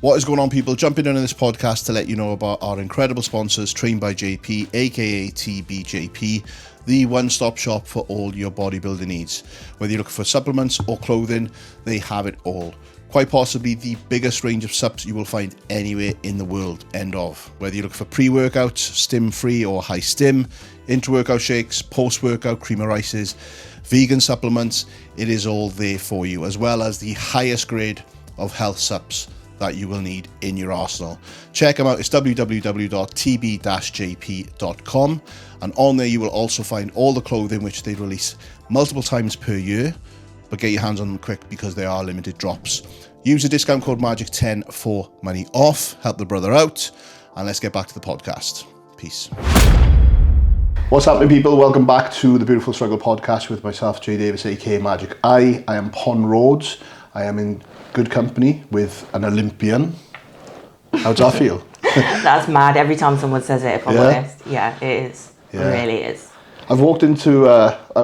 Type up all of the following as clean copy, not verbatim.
What is going on, people? Jumping in this podcast to let you know about our incredible sponsors, Trained by JP, aka TBJP, the one-stop shop for all your bodybuilding needs. Whether you're looking for supplements or clothing, they have it all. Quite possibly the biggest range of subs you will find anywhere in the world, end of. Whether you're looking for pre-workouts, stim-free or high stim, intra-workout shakes, post-workout cream of rices, vegan supplements, it is all there for you, as well as the highest grade of health subs that you will need in your arsenal. Check them out. It's www.tb-jp.com, and on there you will also find all the clothing which they release multiple times per year, but get your hands on them quick because they are limited drops. Use the discount code MAGIC10 for money off. Help the brother out, and let's get back to the podcast. Peace. What's happening, people? Welcome back to the Beautiful Struggle podcast with myself, Jay Davis, aka Magic I. I am Pon Rhodes. I am in good company with an Olympian. How does that feel? That's mad. Every time someone says it, if I'm honest. Yeah, it is. Yeah. It really is. I've walked into,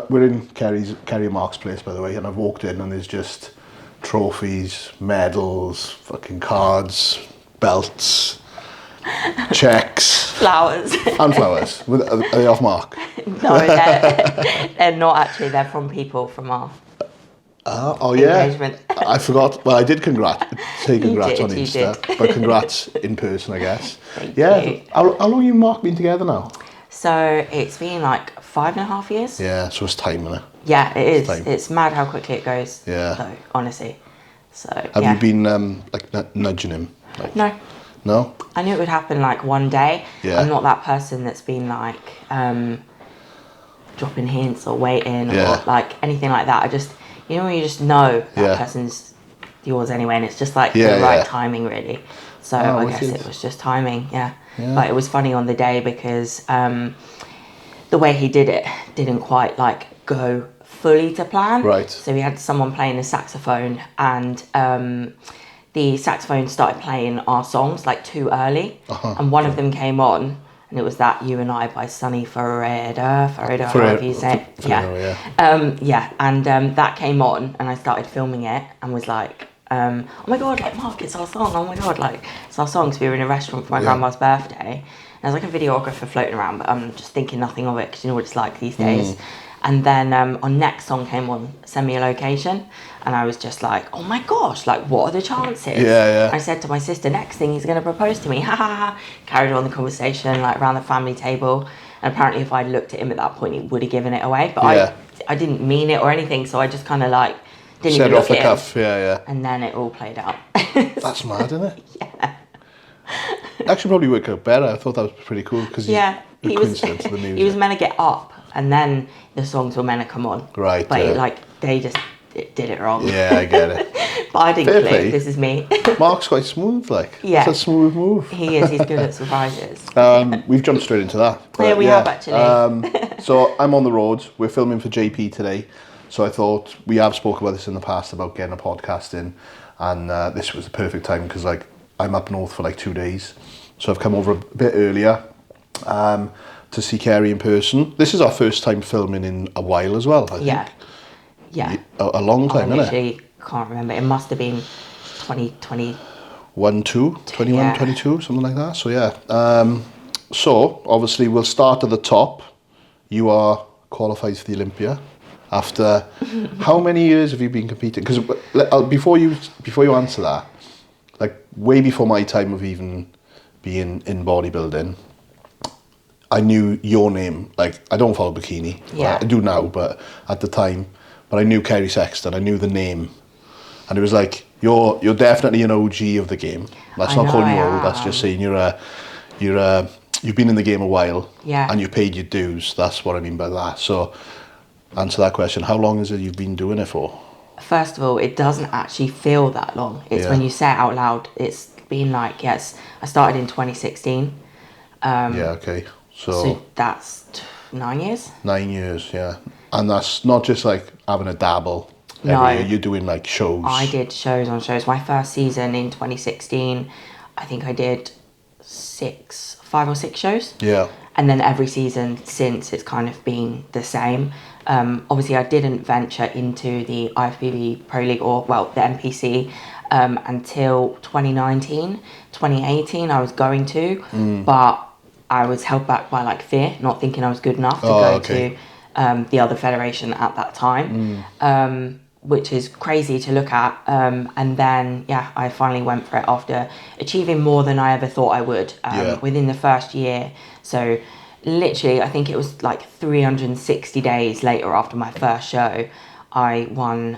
we're in Kerry and Mark's place, by the way, and I've walked in and there's just trophies, medals, fucking cards, belts, checks. Flowers. And flowers. Are they off Mark? No, they're not actually. They're from people from our engagement. I forgot. Well, I did say congrats on Insta, but congrats in person, I guess. Thank you. How long have you and Mark been together now? So it's been like 5.5 years. Yeah, so it's time, isn't it? Yeah, it is. It's mad how quickly it goes. Yeah. Though, honestly. So have you been nudging him? No. No? I knew it would happen like one day. Yeah. I'm not that person that's been like dropping hints or waiting or like anything like that. I just, you know, when you just know that person's yours anyway, and it's just like the right timing, really. So I guess it was just timing, But it was funny on the day because the way he did it didn't quite like go fully to plan. Right. So we had someone playing the saxophone, and the saxophone started playing our songs like too early, and one of them came on, and it was that You and I by Sonny Ferreira, however you say it. And that came on, and I started filming it and was like, oh my god, like Mark, it's our song, oh my god, like it's our song, because we were in a restaurant for my grandma's birthday, and there's like a videographer floating around, but I'm just thinking nothing of it, because you know what it's like these days. And then our next song came on, Send Me a Location, and I was just like, oh my gosh, like what are the chances? I said to my sister, next thing he's going to propose to me, ha ha ha. Carried on the conversation like around the family table, and apparently if I'd looked at him at that point, he would have given it away, but I didn't mean it or anything, so I just kind of like didn't even look at him. Said off the cuff, and then it all played out. That's mad, isn't it? Yeah. Actually probably worked out better. I thought that was pretty cool, because he was meant to get up, and then the songs were meant to come on. Right. But they just did it wrong. Yeah, I get it. But I didn't click. This is me. Mark's quite smooth, like. Yeah. It's a smooth move. He is. He's good at surprises. We've jumped straight into that. But we have actually. So I'm on the road. We're filming for JP today. So I thought, we have spoke about this in the past about getting a podcast in, and this was the perfect time because like I'm up north for like 2 days. So I've come over a bit earlier to see Kerry in person. This is our first time filming in a while as well, I think. Yeah. A long time, isn't it? I literally can't remember. It must have been 2020. 22, something like that. So yeah. So obviously we'll start at the top. You are qualified for the Olympia. After how many years have you been competing? Because before you answer that, like way before my time of even being in bodybuilding, I knew your name. Like I don't follow Bikini. I do now, but at the time, but I knew Kerry Sexton. I knew the name, and it was like you're definitely an OG of the game. That's not calling you old. That's just saying you've been in the game a while. Yeah. And you paid your dues. That's what I mean by that. So. Answer that question. How long is it you've been doing it for? First of all, it doesn't actually feel that long. It's when you say it out loud, it's been like, I started in 2016. Okay. So that's 9 years? 9 years, yeah. And that's not just like having a dabble every year. You're doing like shows. I did shows on shows. My first season in 2016, I think I did 5 or 6 shows. Yeah. And then every season since, it's kind of been the same. Obviously, I didn't venture into the IFBB Pro League the NPC until 2019. 2018 I was going to, but I was held back by like fear, not thinking I was good enough to go to the other federation at that time, which is crazy to look at. And then, I finally went for it after achieving more than I ever thought I would within the first year. So literally, I think it was like 360 days later after my first show, I won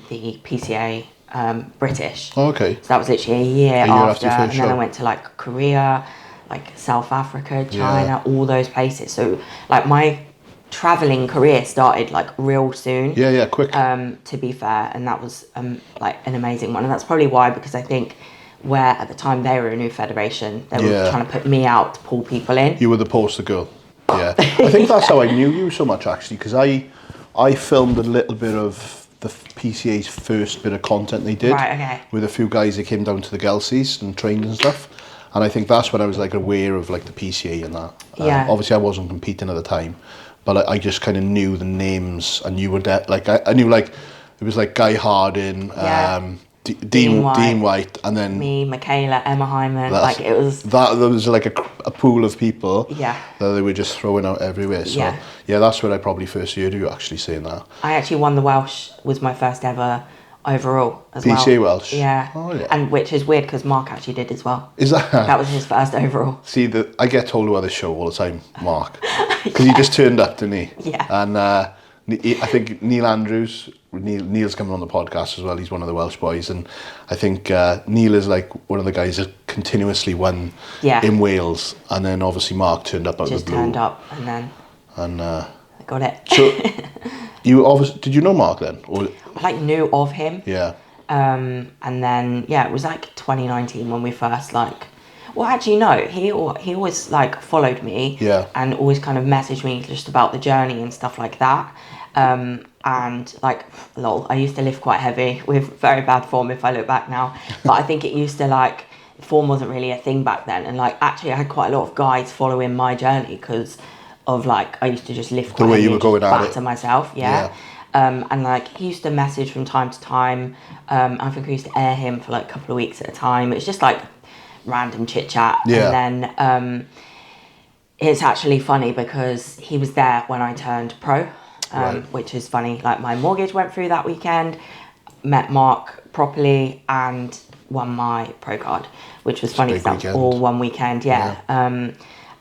the PCA British. Oh, okay. So that was literally a year after. Your And first then I show. went to like Korea, like South Africa, China, all those places. So like my traveling career started like real soon. Yeah, quick. To be fair, and that was like an amazing one. And that's probably why, because I think where at the time they were a new federation, they were trying to put me out to pull people in. You were the poster girl. Yeah. I think that's how I knew you so much, actually, because I filmed a little bit of the PCA's first bit of content they did. Right, okay. With a few guys that came down to the Gelsies and trained and stuff. And I think that's when I was like aware of like the PCA and that. Yeah. Obviously I wasn't competing at the time, but I just kind of knew the names, and you were like, I knew like, it was like Guy Harding, Dean White, and then me, Michaela, Emma Hyman, like it was... There was like a pool of people that they were just throwing out everywhere. So yeah, that's when I probably first heard you actually saying that. I actually won the Welsh, was my first ever overall as well. PCA Welsh? Yeah. Oh, yeah. And which is weird because Mark actually did as well. Is that? That was his first overall. See, I get told about this show all the time, Mark, because he just turned up, didn't he? Yeah. And I think Neil Andrews, Neil's coming on the podcast as well. He's one of the Welsh boys, and I think Neil is like one of the guys that continuously won in Wales. And then obviously Mark turned up out of the blue. Turned up, and then I got it. So you obviously, did you know Mark then? Or I like knew of him. Yeah. And then it was like 2019 when we first like. Well, actually, no. He always like followed me. Yeah. And always kind of messaged me just about the journey and stuff like that. And like, lol, I used to lift quite heavy with very bad form if I look back now. But I think it used to like, form wasn't really a thing back then. And like, actually, I had quite a lot of guys following my journey because of like, I used to just lift quite the way heavy you were going at it. batter myself. Yeah. And like, he used to message from time to time. I think I used to air him for like a couple of weeks at a time. It's just like random chit chat. Yeah. And then it's actually funny because he was there when I turned pro. Which is funny. Like my mortgage went through that weekend, met Mark properly, and won my pro card, which was funny because that was all one weekend. Yeah.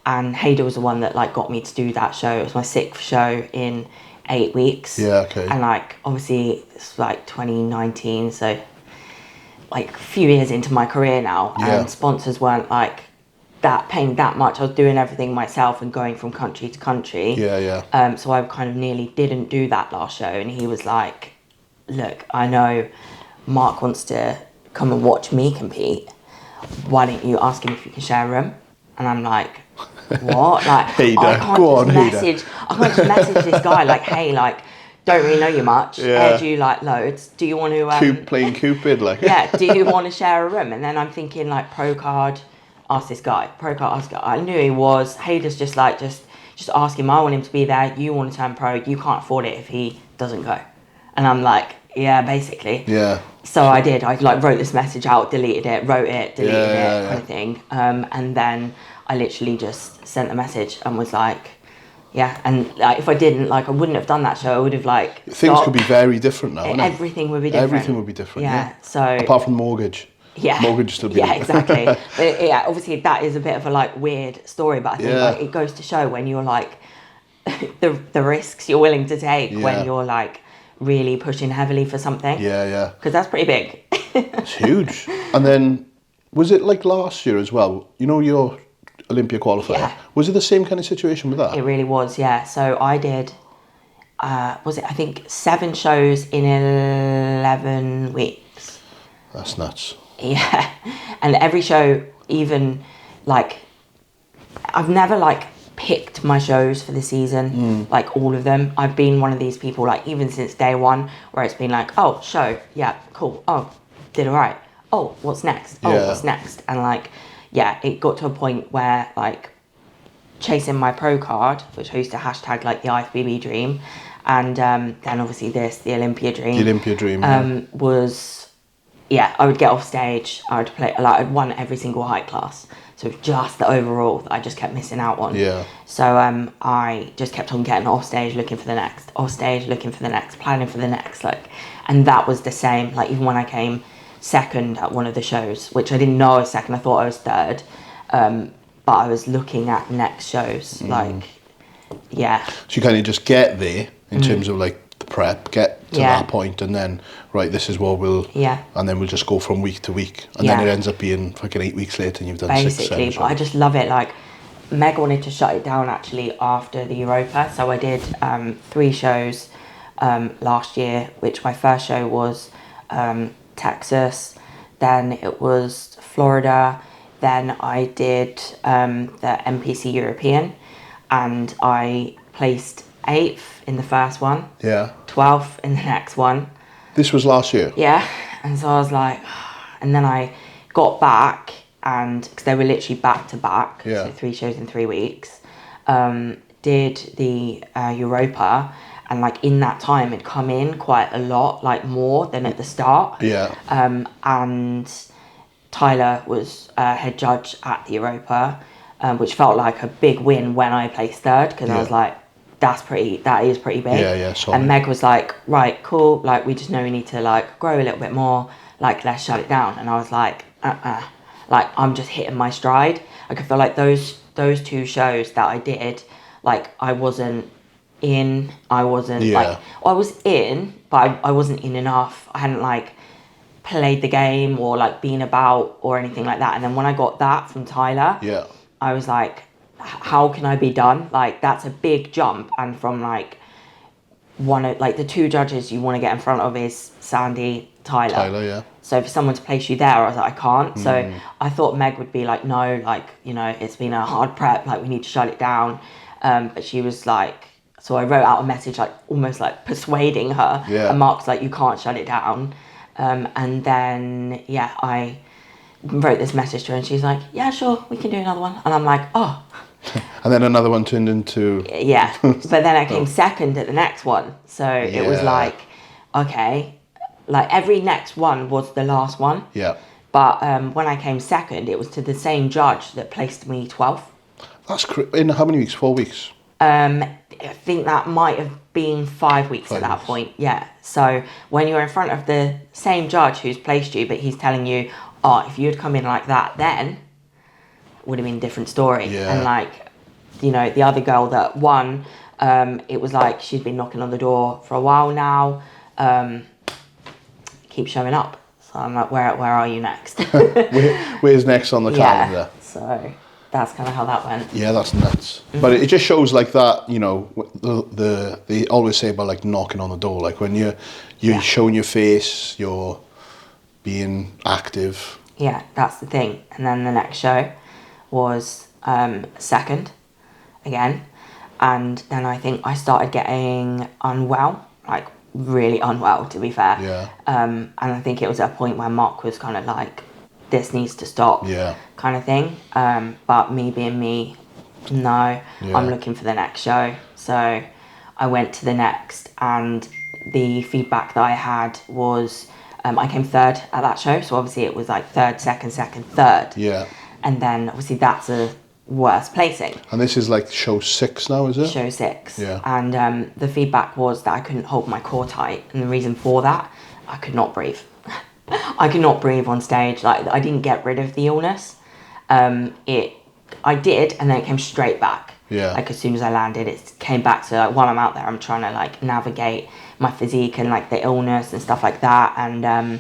And Hader was the one that like got me to do that show. It was my 6th show in 8 weeks. Yeah. Okay. And like obviously it's like 2019, so like a few years into my career now, and sponsors weren't like that paying that much. I was doing everything myself and going from country to country. Yeah. So I kind of nearly didn't do that last show, and he was like, look, I know Mark wants to come and watch me compete. Why don't you ask him if you can share a room? And I'm like, what? Like, Hader, I can't just message this guy like, hey, like, don't really know you much. Aired you like loads. Do you want to playing Cupid like? Do you want to share a room? And then I'm thinking like pro card. Ask this guy, pro card, ask guy. I knew he was. Hader's just like, just ask him. I want him to be there. You want to turn pro. You can't afford it if he doesn't go. And I'm like, yeah, basically. Yeah. So I did. I like wrote this message out, deleted it, wrote it, deleted it, kind of thing. And then I literally just sent a message and was like, yeah. And like, if I didn't, like, I wouldn't have done that show. I would have like. Things could be very different now. Everything would be different. Everything would be different. Yeah. So. Apart from mortgage. Yeah. Mortgage still be. Yeah, exactly. But yeah, obviously that is a bit of a like weird story, but I think like it goes to show when you're like the risks you're willing to take when you're like really pushing heavily for something. Yeah. Because that's pretty big. It's huge. And then was it like last year as well? You know your Olympia qualifier. Yeah. Was it the same kind of situation with that? It really was. Yeah. So I did. Was it? I think 7 shows in 11 weeks. That's nuts. Yeah, and every show, even like, I've never like picked my shows for the season, like all of them. I've been one of these people, like even since day one, where it's been like, oh, show, yeah, cool, oh, did all right, oh, what's next, oh, what's next, and like, yeah, it got to a point where like chasing my pro card, which I used to hashtag like the IFBB dream, and then obviously the Olympia dream. The Olympia dream. Was yeah, I would get off stage. I would play, like, I'd won every single height class. So it was just the overall that I just kept missing out on. Yeah. So I just kept on getting off stage, looking for the next, off stage, looking for the next, planning for the next, like, and that was the same. Like, even when I came second at one of the shows, which I didn't know I was second, I thought I was third, but I was looking at next shows, like, yeah. So you kind of just get there in terms of like the prep, get to Yeah. that point, and then right, this is what we'll, Yeah. and then we'll just go from week to week, and Yeah. then it ends up being fucking 8 weeks later, and you've done Basically, 6, 7 but I shows. just love it. Like, Meg wanted to shut it down actually after the Europa, so I did 3 shows last year, which my first show was Texas, then it was Florida, then I did the NPC European, and I placed 8th in the first one, Yeah. 12th in the next one. This was last year. Yeah, and so I was like, and then I got back, and because they were literally back to back, Yeah. so 3 shows in 3 weeks, did the Europa, and like in that time it'd come in quite a lot, like more than at the start. Yeah. And Tyler was head judge at the Europa, which felt like a big win when I placed third, because I was like, that is pretty big. Yeah, solid. And Meg was like, right, cool, like, we just know we need to like grow a little bit more, like, let's shut it down. And I was like, like, I'm just hitting my stride. I could feel like those 2 shows that I did, like, I wasn't in, I wasn't like, I was in, but I wasn't in enough. I hadn't like played the game or like been about or anything like that. And then when I got that from Tyler, Yeah. I was like, how can I be done? Like, that's a big jump. And from like one of like the 2 judges you want to get in front of is Sandy, Tyler. Tyler, yeah. So for someone to place you there, I was like, I can't. So I thought Meg would be like, no, like, you know, it's been a hard prep, like, we need to shut it down. But she was like, so I wrote out a message, like, almost like persuading her. Yeah. And Mark's like, you can't shut it down. And then, yeah, I wrote this message to her, and she's like, yeah, sure, we can do another one. And I'm like, oh. And then another one turned into... Yeah. But then I came second at the next one. So it was like, okay, like, every next one was the last one. Yeah. But when I came second, it was to the same judge that placed me 12th. That's in how many weeks? 4 weeks? I think that might have been 5 weeks at that point. Yeah. So when you're in front of the same judge who's placed you, but he's telling you, oh, if you'd come in like that, then it would have been a different story. Yeah. And like, you know, the other girl that won, it was like she's been knocking on the door for a while now. Keep showing up. So I'm like, where are you next? Where's next on the calendar? Yeah. So that's kind of how that went. Yeah, that's nuts. But it just shows like that, you know, they always say about like knocking on the door, like when you're showing your face, you're being active. Yeah, that's the thing. And then the next show was second again. And then I think I started getting unwell, like really unwell, to be fair. Yeah. And I think it was at a point where Mark was kind of like, this needs to stop, kind of thing. But me being me, no, I'm looking for the next show. So I went to the next, and the feedback that I had was I came third at that show. So obviously it was like third, second, third. Yeah. And then obviously that's a worse placing. And this is like show 6 now, is it? Show 6. Yeah. And the feedback was that I couldn't hold my core tight. And the reason for that, I could not breathe. I could not breathe on stage. Like, I didn't get rid of the illness. I did, and then it came straight back. Yeah. Like, as soon as I landed, it came back. So like, while I'm out there, I'm trying to like navigate my physique and like the illness and stuff like that. And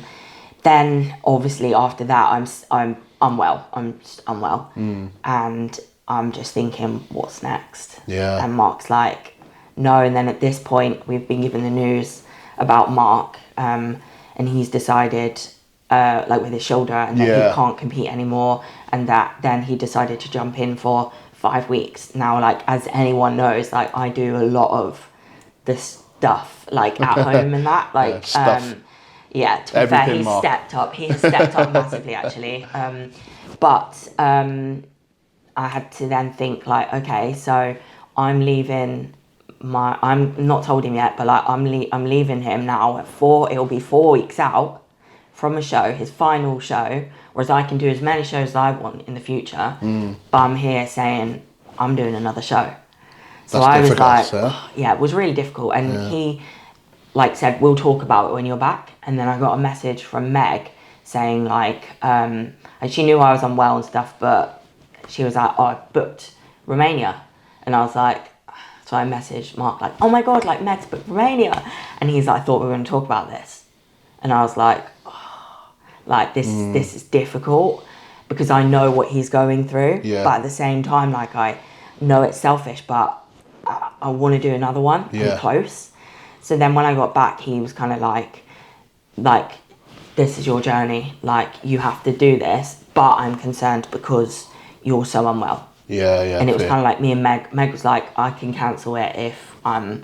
then obviously after that, I'm unwell. I'm just unwell. And I'm just thinking, what's next? Yeah. And Mark's like, no. And then at this point, we've been given the news about Mark, and he's decided, like with his shoulder, and that he can't compete anymore, and that then he decided to jump in for 5 weeks. Now, like, as anyone knows, like, I do a lot of this stuff, like, at home and that, like, to be fair, he's stepped up. He has stepped up massively, actually. But I had to then think, like, okay, so I'm leaving I'm not told him yet, but like I'm leaving him now at it'll be 4 weeks out from a show, his final show, whereas I can do as many shows as I want in the future, but I'm here saying I'm doing another show. So I was like, yeah, it was really difficult. And he like said, we'll talk about it when you're back. And then I got a message from Meg saying like, and she knew I was unwell and stuff, but she was like, oh, I booked Romania. And I was like, so I messaged Mark like, oh my God, like Meg's booked Romania. And he's like, I thought we were going to talk about this. And I was like, oh, like this is difficult because I know what he's going through. Yeah. But at the same time, like I know it's selfish, but I want to do another one. Yeah. Close. So then when I got back, he was kind of like, this is your journey. Like, you have to do this, but I'm concerned because you're so unwell. Yeah, yeah. And it was kind of like me and Meg. Meg was like, I can cancel it if I'm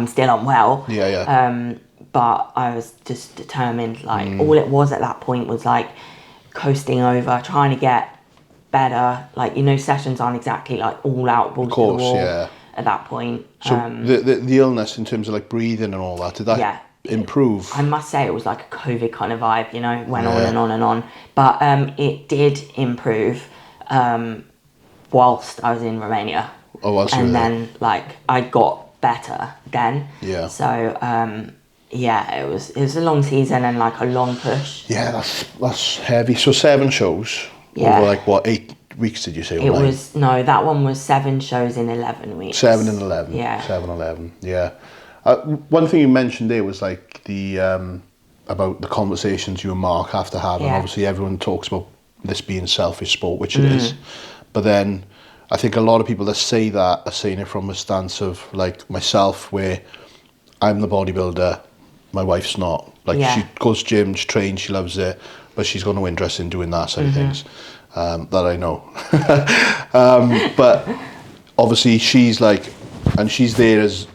still unwell. Yeah, yeah. But I was just determined. Like, all it was at that point was like coasting over, trying to get better. Like, you know, sessions aren't exactly like all out balls to the wall. Yeah. At that point. So the illness in terms of like breathing and all that, did that improve? I must say it was like a COVID kind of vibe, you know, went on and on and on. But it did improve whilst I was in Romania. Oh, was and then like I got better then. Yeah. So yeah, it was a long season and like a long push. Yeah, that's heavy. So 7 shows over like what, 8 weeks did you say? It was, no, that one was 7 shows in 11 weeks. 7 and 11. Yeah. 7, 11, yeah. One thing you mentioned there was like the, about the conversations you and Mark have to have. And obviously everyone talks about this being selfish sport, which it is. But then I think a lot of people that say that are saying it from a stance of like myself, where I'm the bodybuilder, my wife's not. Like she goes gym, she trains, she loves it, but she's got no interest in doing that side of things. That I know. But obviously she's like, and she's there as,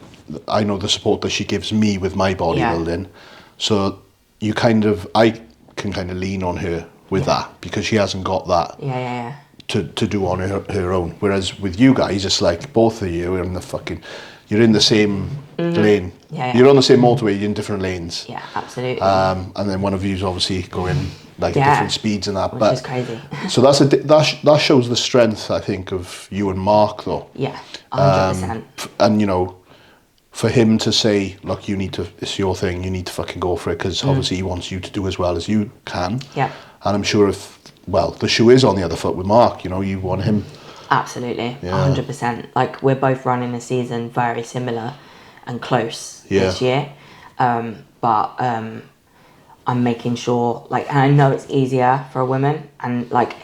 I know the support that she gives me with my bodybuilding. So I can kind of lean on her with that because she hasn't got that to do on her own. Whereas with you guys, it's like both of you are in you're in the same lane. You're on the same motorway, you're in different lanes. Yeah, absolutely. And then one of you's obviously going like different speeds and that. Which is crazy. So that shows the strength, I think, of you and Mark, though. Yeah, 100%. And, you know, for him to say, look, it's your thing, you need to fucking go for it, because obviously he wants you to do as well as you can. Yeah. And I'm sure the shoe is on the other foot with Mark, you know, you want him. Absolutely, 100%. Like, we're both running a season very similar and close this year. But I'm making sure, like, and I know it's easier for a woman, and like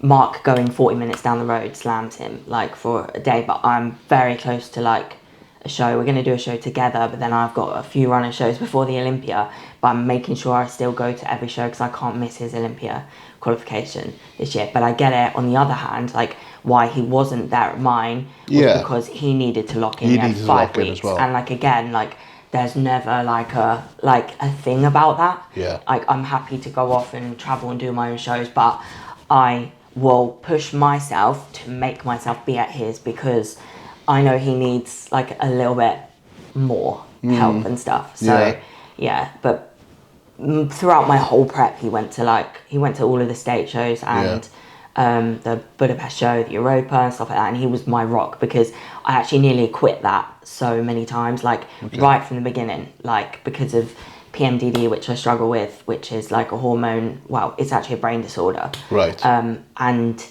Mark going 40 minutes down the road slams him like for a day, but I'm very close to like a show. We're going to do a show together, but then I've got a few running shows before the Olympia, but I'm making sure I still go to every show because I can't miss his Olympia qualification this year. But I get it, on the other hand, like why he wasn't there at mine was because he needed to lock in. He had 5 weeks. And like, again, like, there's never like a thing about that. Yeah. Like, I'm happy to go off and travel and do my own shows, but I will push myself to make myself be at his because I know he needs like a little bit more help and stuff. So but throughout my whole prep, he went to all of the state shows and the Budapest show, the Europa and stuff like that, and he was my rock because I actually nearly quit that so many times, like right from the beginning, like because of PMDD, which I struggle with, which is like a hormone, well, it's actually a brain disorder. Right. And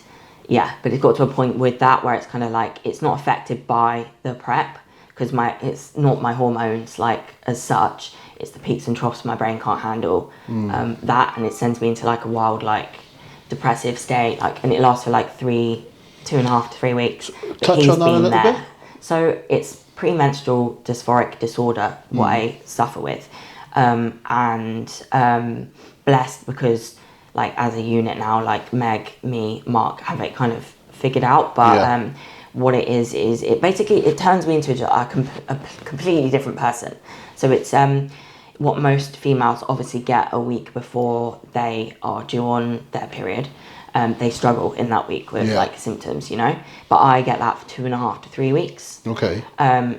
yeah, but it got to a point with that where it's kind of like, it's not affected by the prep because it's not my hormones like as such, it's the peaks and troughs my brain can't handle that, and it sends me into like a wild like depressive state, like, and it lasts for like 2.5 to 3 weeks. Touch on that a little bit. So it's premenstrual dysphoric disorder, what I suffer with, and blessed because like as a unit now, like Meg, me, Mark have it kind of figured out, but what it is it basically, it turns me into a completely different person. So it's what most females obviously get a week before they are due on their period. They struggle in that week with like symptoms, you know, but I get that for 2.5 to 3 weeks. Okay.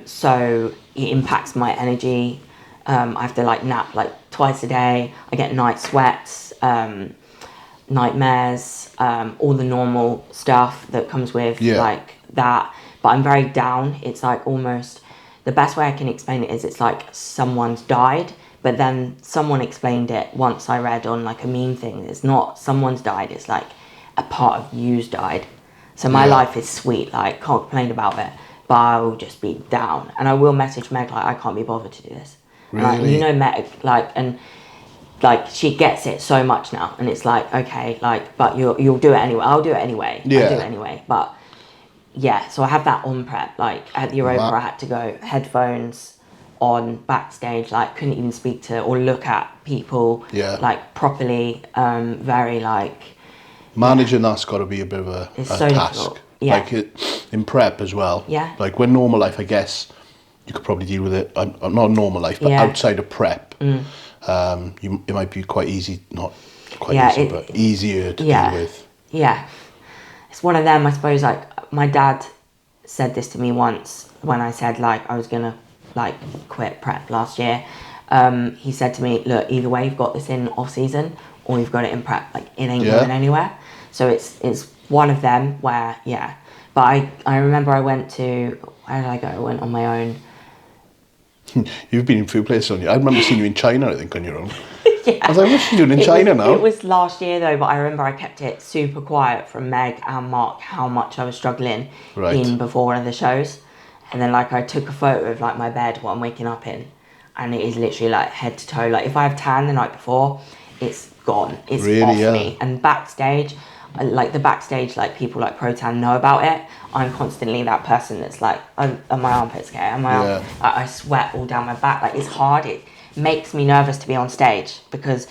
So it impacts my energy. I have to like nap like twice a day. I get night sweats, nightmares, all the normal stuff that comes with like that. But I'm very down. It's like almost, the best way I can explain it is it's like someone's died, but then someone explained it once I read on like a meme thing. It's not someone's died, it's like a part of you's died. So my life is sweet, like can't complain about it, but I will just be down. And I will message Meg like, I can't be bothered to do this. Really? And, like, you know Meg, like, and like she gets it so much now, and it's like, okay, like, but you'll do it anyway. I'll do it anyway. I'll do it anyway. But yeah, so I have that on prep. Like at the Europa, I had to go headphones on backstage. Like couldn't even speak to or look at people like properly. Very like managing that's got to be a bit of a so task. Difficult. Yeah. Like in prep as well. Yeah. Like when normal life, I guess you could probably deal with it. Not normal life, but outside of prep. It might be quite easy, not quite easy, but easier to deal with. Yeah. It's one of them, I suppose, like, my dad said this to me once when I said, like, I was going to, like, quit prep last year. He said to me, look, either way, you've got this in off-season or you've got it in prep. Like, it ain't going anywhere. So it's one of them where, But I remember I went to, where did I go? I went on my own. You've been in a few places on you. I remember seeing you in China, I think, on your own. I was like, what's she doing in China now? It was last year though, but I remember I kept it super quiet from Meg and Mark how much I was struggling in before one of the shows. And then like I took a photo of like my bed, what I'm waking up in, and it is literally like head to toe. Like if I have tan the night before, it's gone. It's off me. And backstage, like the backstage, like people like Pro Tan know about it. I'm constantly that person that's like, are my armpits okay? I sweat all down my back. Like it's hard. It makes me nervous to be on stage because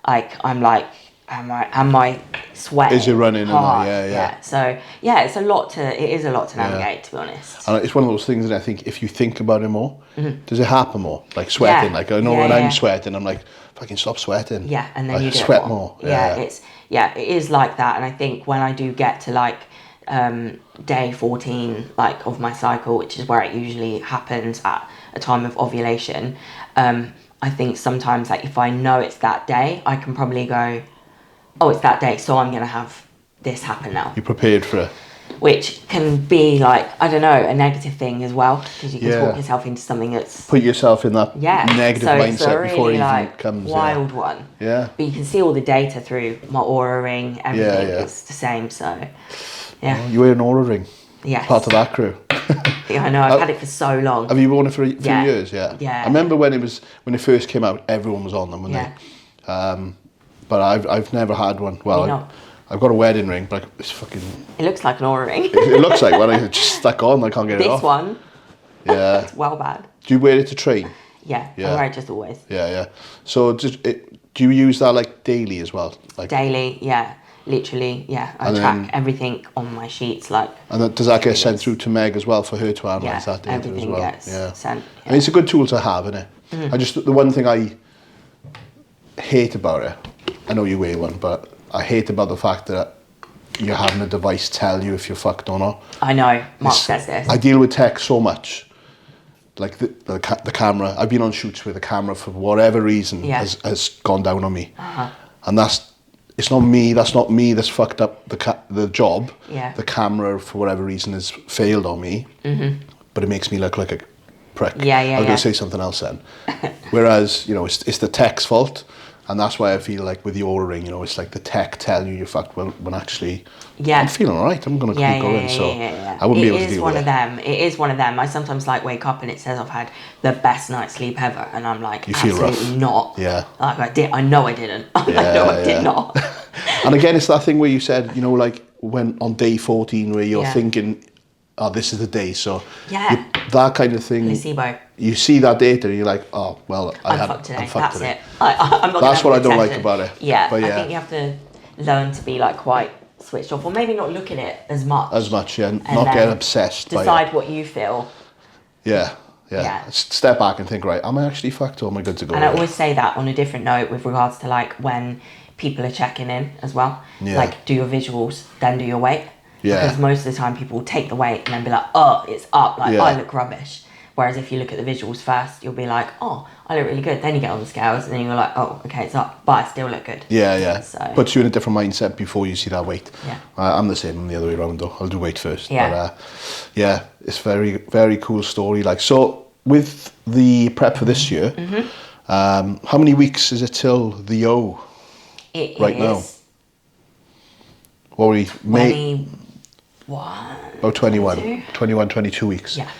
like I'm like, am I sweating? Is it running? Hard? So it's a lot to navigate, to be honest. And it's one of those things that I think if you think about it more, does it happen more? Like sweating. Like I know when I'm sweating, I'm like, fucking stop sweating. Yeah, and then you sweat more. It is like that. And I think when I do get to like day 14 like of my cycle, which is where it usually happens at a time of ovulation, I think sometimes like if I know it's that day, I can probably go, oh, it's that day, so I'm gonna have this happen now. You're prepared for it. Which can be like, I don't know, a negative thing as well, because you can talk yourself into something that's... Put yourself in that negative mindset it's a really, before it like, even comes. Wild one. Yeah. But you can see all the data through my Aura ring, everything is the same, so yeah. Oh, you wear an Aura ring. Yes. Part of that crew. Yeah, I know, I've had it for so long. Have you worn it for a few years? Yeah. Yeah. I remember when it first came out, everyone was on them, weren't they? But I've never had one. Well, I've got a wedding ring, but it's fucking... It looks like an Aura ring. It looks like one. I just stuck on, I can't get it off. This one? Yeah. It's well bad. Do you wear it to train? Yeah, I wear it just always. Yeah. So do you use that like daily as well? Like daily, yeah. Literally, yeah. I track everything on my sheets, like... And does that get sent through to Meg as well for her to analyse that data as well? Gets sent. Yeah. I mean, it's a good tool to have, isn't it? The one thing I hate about it, I know you wear one, but I hate about the fact that you're having a device tell you if you're fucked or not. I know, Mark says this. I deal with tech so much. Like the camera, I've been on shoots where the camera for whatever reason has gone down on me. And it's not me that's fucked up the job. Yeah. The camera for whatever reason has failed on me. But it makes me look like a prick. I was going to say something else then. Whereas, it's the tech's fault. And that's why I feel like with the Aura ring, it's like the tech telling you you're fucked when actually I'm feeling all right. I'm going to keep going. I wouldn't be able to deal with it. It is one of them. I sometimes like wake up and it says I've had the best night's sleep ever. And I'm like, you feel absolutely rough. not. Yeah. Like I know I didn't. I did not. And again, it's that thing where you said, like when on day 14 where you're thinking, oh, this is the day. So that kind of thing. Placebo. You see that data and you're like, oh, well, I'm fucked today. That's it. I'm not That's what I don't like about it. Yeah, but I think you have to learn to be like quite switched off, or maybe not look at it as much. And not get obsessed by it. Decide what you feel. Yeah. Step back and think, right, am I actually fucked or am I good to go? And I always say that on a different note with regards to like when people are checking in as well. Yeah. Like do your visuals, then do your weight. Yeah. Because most of the time people will take the weight and then be like, oh, it's up. Like, I look rubbish. Whereas if you look at the visuals first, you'll be like, oh, I look really good. Then you get on the scales and then you're like, oh, okay, it's up, but I still look good. Yeah. So, puts you in a different mindset before you see that weight. Yeah. I'm the same. I'm the other way around though. I'll do weight first. Yeah. But yeah, it's very, very cool story. Like, so with the prep for this year, how many weeks is it till the O? It right is now. What were we? May. 21. About 21. 22? 21, 22 weeks. Yeah.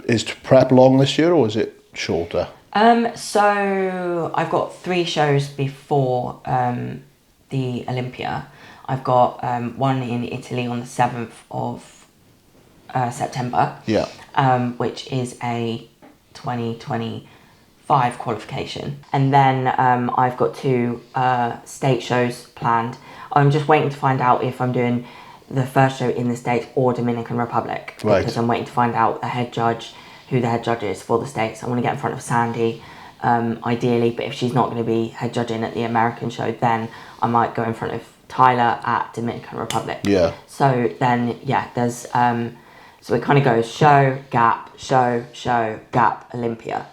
Is prep long this year or is it shorter? So I've got 3 shows before the Olympia. I've got one in Italy on the 7th of September. Yeah. Which is a 2025 qualification. And then I've got 2 state shows planned. I'm just waiting to find out if I'm doing the first show in the States or Dominican Republic. Right. Because I'm waiting to find out who the head judge is for the States. I want to get in front of Sandy, ideally, but if she's not going to be head judging at the American show, then I might go in front of Tyler at Dominican Republic. Yeah. So then, yeah, there's, so it kind of goes show, gap, Olympia.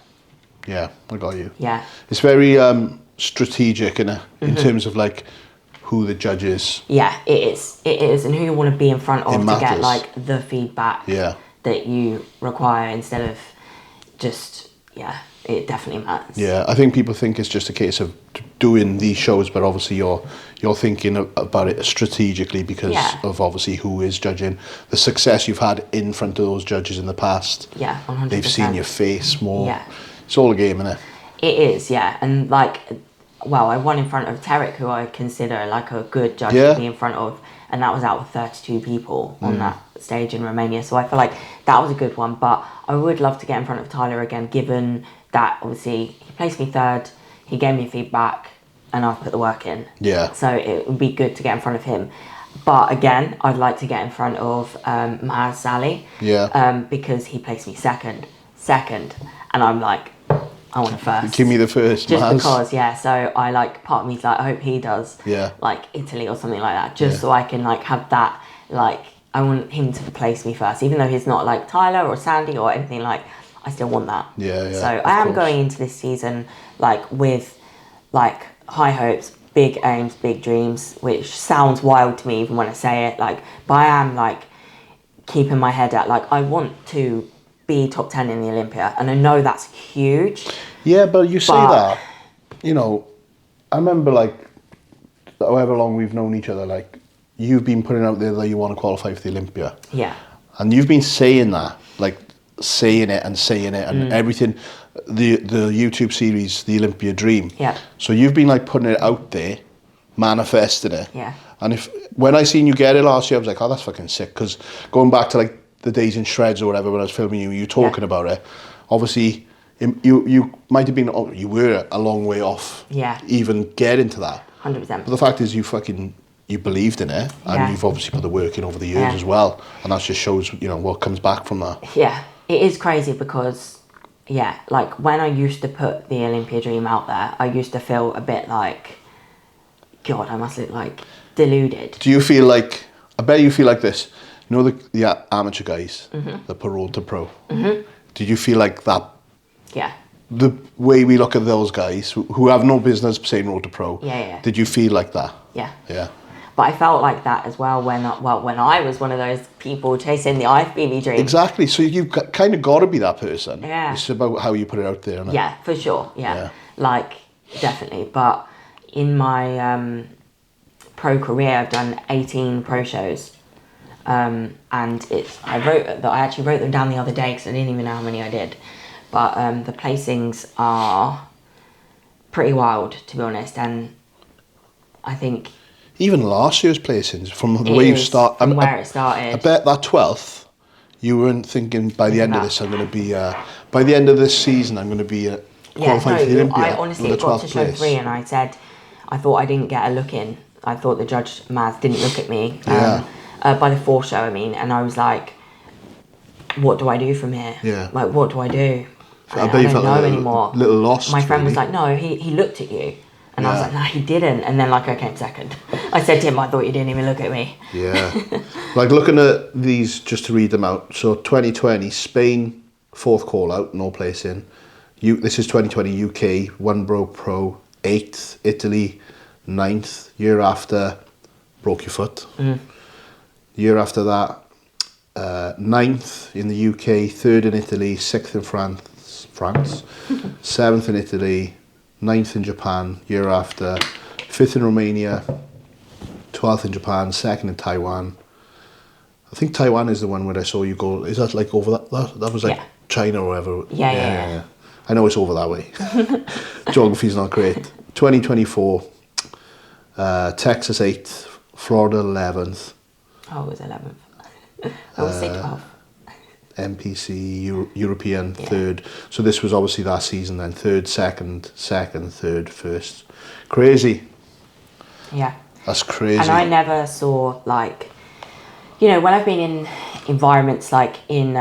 Yeah, I got you. Yeah. It's very strategic in terms of like who the judge is. Yeah, it is, and who you want to be in front of It to matters. get like the feedback that you require instead of just, it definitely matters. Yeah, I think people think it's just a case of doing these shows, but obviously you're thinking about it strategically because of obviously who is judging, the success you've had in front of those judges in the past. Yeah, 100%. They've seen your face more. Yeah. It's all a game, isn't it? It is, yeah, and like, well, I won in front of Tarek, who I consider like a good judge to be in front of, and that was out of 32 people on that stage in Romania. So I feel like that was a good one, but I would love to get in front of Tyler again, given that obviously he placed me 3rd, he gave me feedback, and I've put the work in. Yeah. So it would be good to get in front of him. But again, I'd like to get in front of Maz Sally. Yeah. Because he placed me second, and I'm like, I want first. Give me the first, just Maz. because, so I like, part of me's like, I hope he does, like Italy or something like that, just so I can like have that, like, I want him to place me first, even though he's not like Tyler or Sandy or anything, like, I still want that. Yeah. So I am going into this season like with like high hopes, big aims, big dreams, which sounds wild to me even when I say it, like, but I am like keeping my head out, like, I want to be top 10 in the Olympia, and I know that's huge. Yeah, but you say that, you know, I remember like however long we've known each other, like you've been putting out there that you want to qualify for the Olympia. Yeah. And you've been saying that, like saying it and everything, the YouTube series, The Olympia Dream. Yeah. So you've been like putting it out there, manifesting it. Yeah. And when I seen you get it last year, I was like, oh, that's fucking sick. Because going back to like the days in Shreds or whatever when I was filming you talking about it, obviously you might have been, you were a long way off even getting to that. 100%. But the fact is you believed in it, and you've obviously put the work in over the years as well, and that just shows, you know, what comes back from that. Yeah, it is crazy because, like when I used to put the Olympia Dream out there, I used to feel a bit like, God, I must look like deluded. Do you feel like, I bet you feel like this, you know, the amateur guys, the Road to Pro, did you feel like that? Yeah. The way we look at those guys who have no business saying Road to Pro, did you feel like that? Yeah. Yeah. But I felt like that as well when I was one of those people chasing the IFBB Dream. Exactly. So you've kind of got to be that person. Yeah. It's about how you put it out there, isn't it? Yeah, for sure. Yeah. Like, definitely. But in my pro career, I've done 18 pro shows. And I actually wrote them down the other day because I didn't even know how many I did. But the placings are pretty wild, to be honest. And I think... Even last year's placings, from the way you start... From where it started. I bet that 12th, you weren't thinking by the end of this, I'm going to be... by the end of this season, I'm going to be qualifying for the Olympia. I honestly got to show 3 and I said, I thought I didn't get a look in. I thought the judge, Maz, didn't look at me. By the 4th show, I mean. And I was like, what do I do from here? Yeah. Like, what do I do? I bet you felt anymore. A little lost. My friend was like, no, he looked at you. And I was like, no, he didn't. And then, like, I came second. I said to him, I thought you didn't even look at me. Yeah. Like looking at these, just to read them out. So 2020, Spain, 4th call out, no place in. This is 2020 UK, 1 broke pro, 8th, Italy, 9th. Year after, broke your foot. Year after that, 9th in the UK, 3rd in Italy, 6th in France, 7th in Italy, 9th in Japan, year after, 5th in Romania, 12th in Japan, 2nd in Taiwan. I think Taiwan is the one where I saw you go. Is that like over that was like China or whatever? Yeah. I know it's over that way. Geography's not great. 2024, Texas 8th, Florida 11th. Oh, it was 11th. I was say 12th. NPC European 3rd. So this was obviously that season then. 3rd, 2nd, 3rd, 1st. Crazy. Yeah. That's crazy. And I never saw like, you know, when I've been in environments like in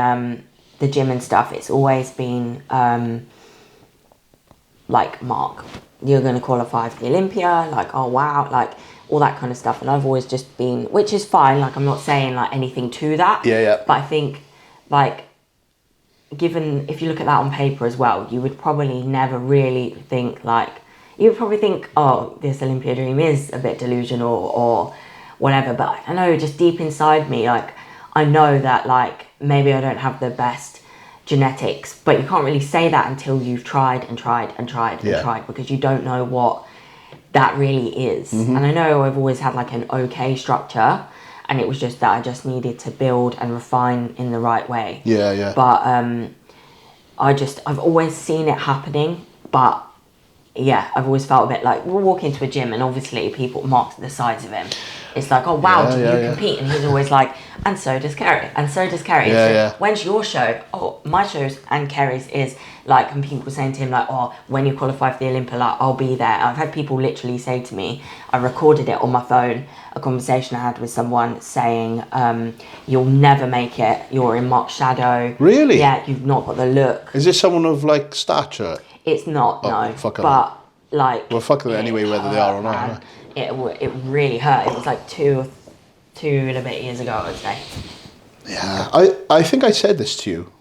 the gym and stuff, it's always been like, Mark, you're going to qualify for the Olympia, like, oh wow, like all that kind of stuff. And I've always just been, which is fine, like I'm not saying like anything to that. Yeah. But I think like, given, if you look at that on paper as well, you would probably never really think like, you would probably think, oh, this Olympia dream is a bit delusional or whatever. But I know just deep inside me, like, I know that like, maybe I don't have the best genetics, but you can't really say that until you've tried and tried because you don't know what that really is. And I know I've always had like an okay structure, and it was just that I just needed to build and refine in the right way. Yeah. But I've always seen it happening, but yeah, I've always felt a bit like, we'll walk into a gym and obviously people mark the sides of him. It's like, oh wow, do you compete? And he's always like, and so does Kerry, and so does Kerry. When's your show? Oh, my shows and Kerry's is like, and people saying to him like, oh, when you qualify for the Olympia, like, I'll be there. I've had people literally say to me, I recorded it on my phone, a conversation I had with someone saying, you'll never make it, you're in Mark's shadow. Really? Yeah, you've not got the look. Is this someone of like stature? It's not, no. Fuck but like, well, fuck them anyway, whether they are or not. Man. It really hurt. It was like two and a bit years ago, I would say. Yeah, I think I said this to you.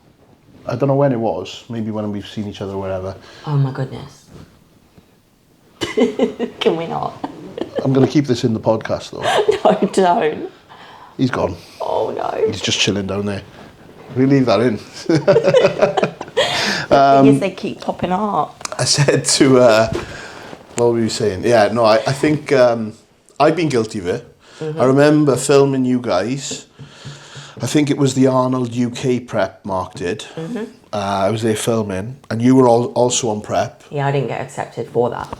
I don't know when it was. Maybe when we've seen each other or whatever. Oh my goodness. Can we not? I'm going to keep this in the podcast though. No, don't. He's gone. Oh no. He's just chilling down there. We leave that in. The thing is, they keep popping up. I said to, what were you saying? Yeah, no, I think I've been guilty of it. I remember filming you guys. I think it was the Arnold UK prep Mark did. I was there filming, and you were also on prep. Yeah, I didn't get accepted for that.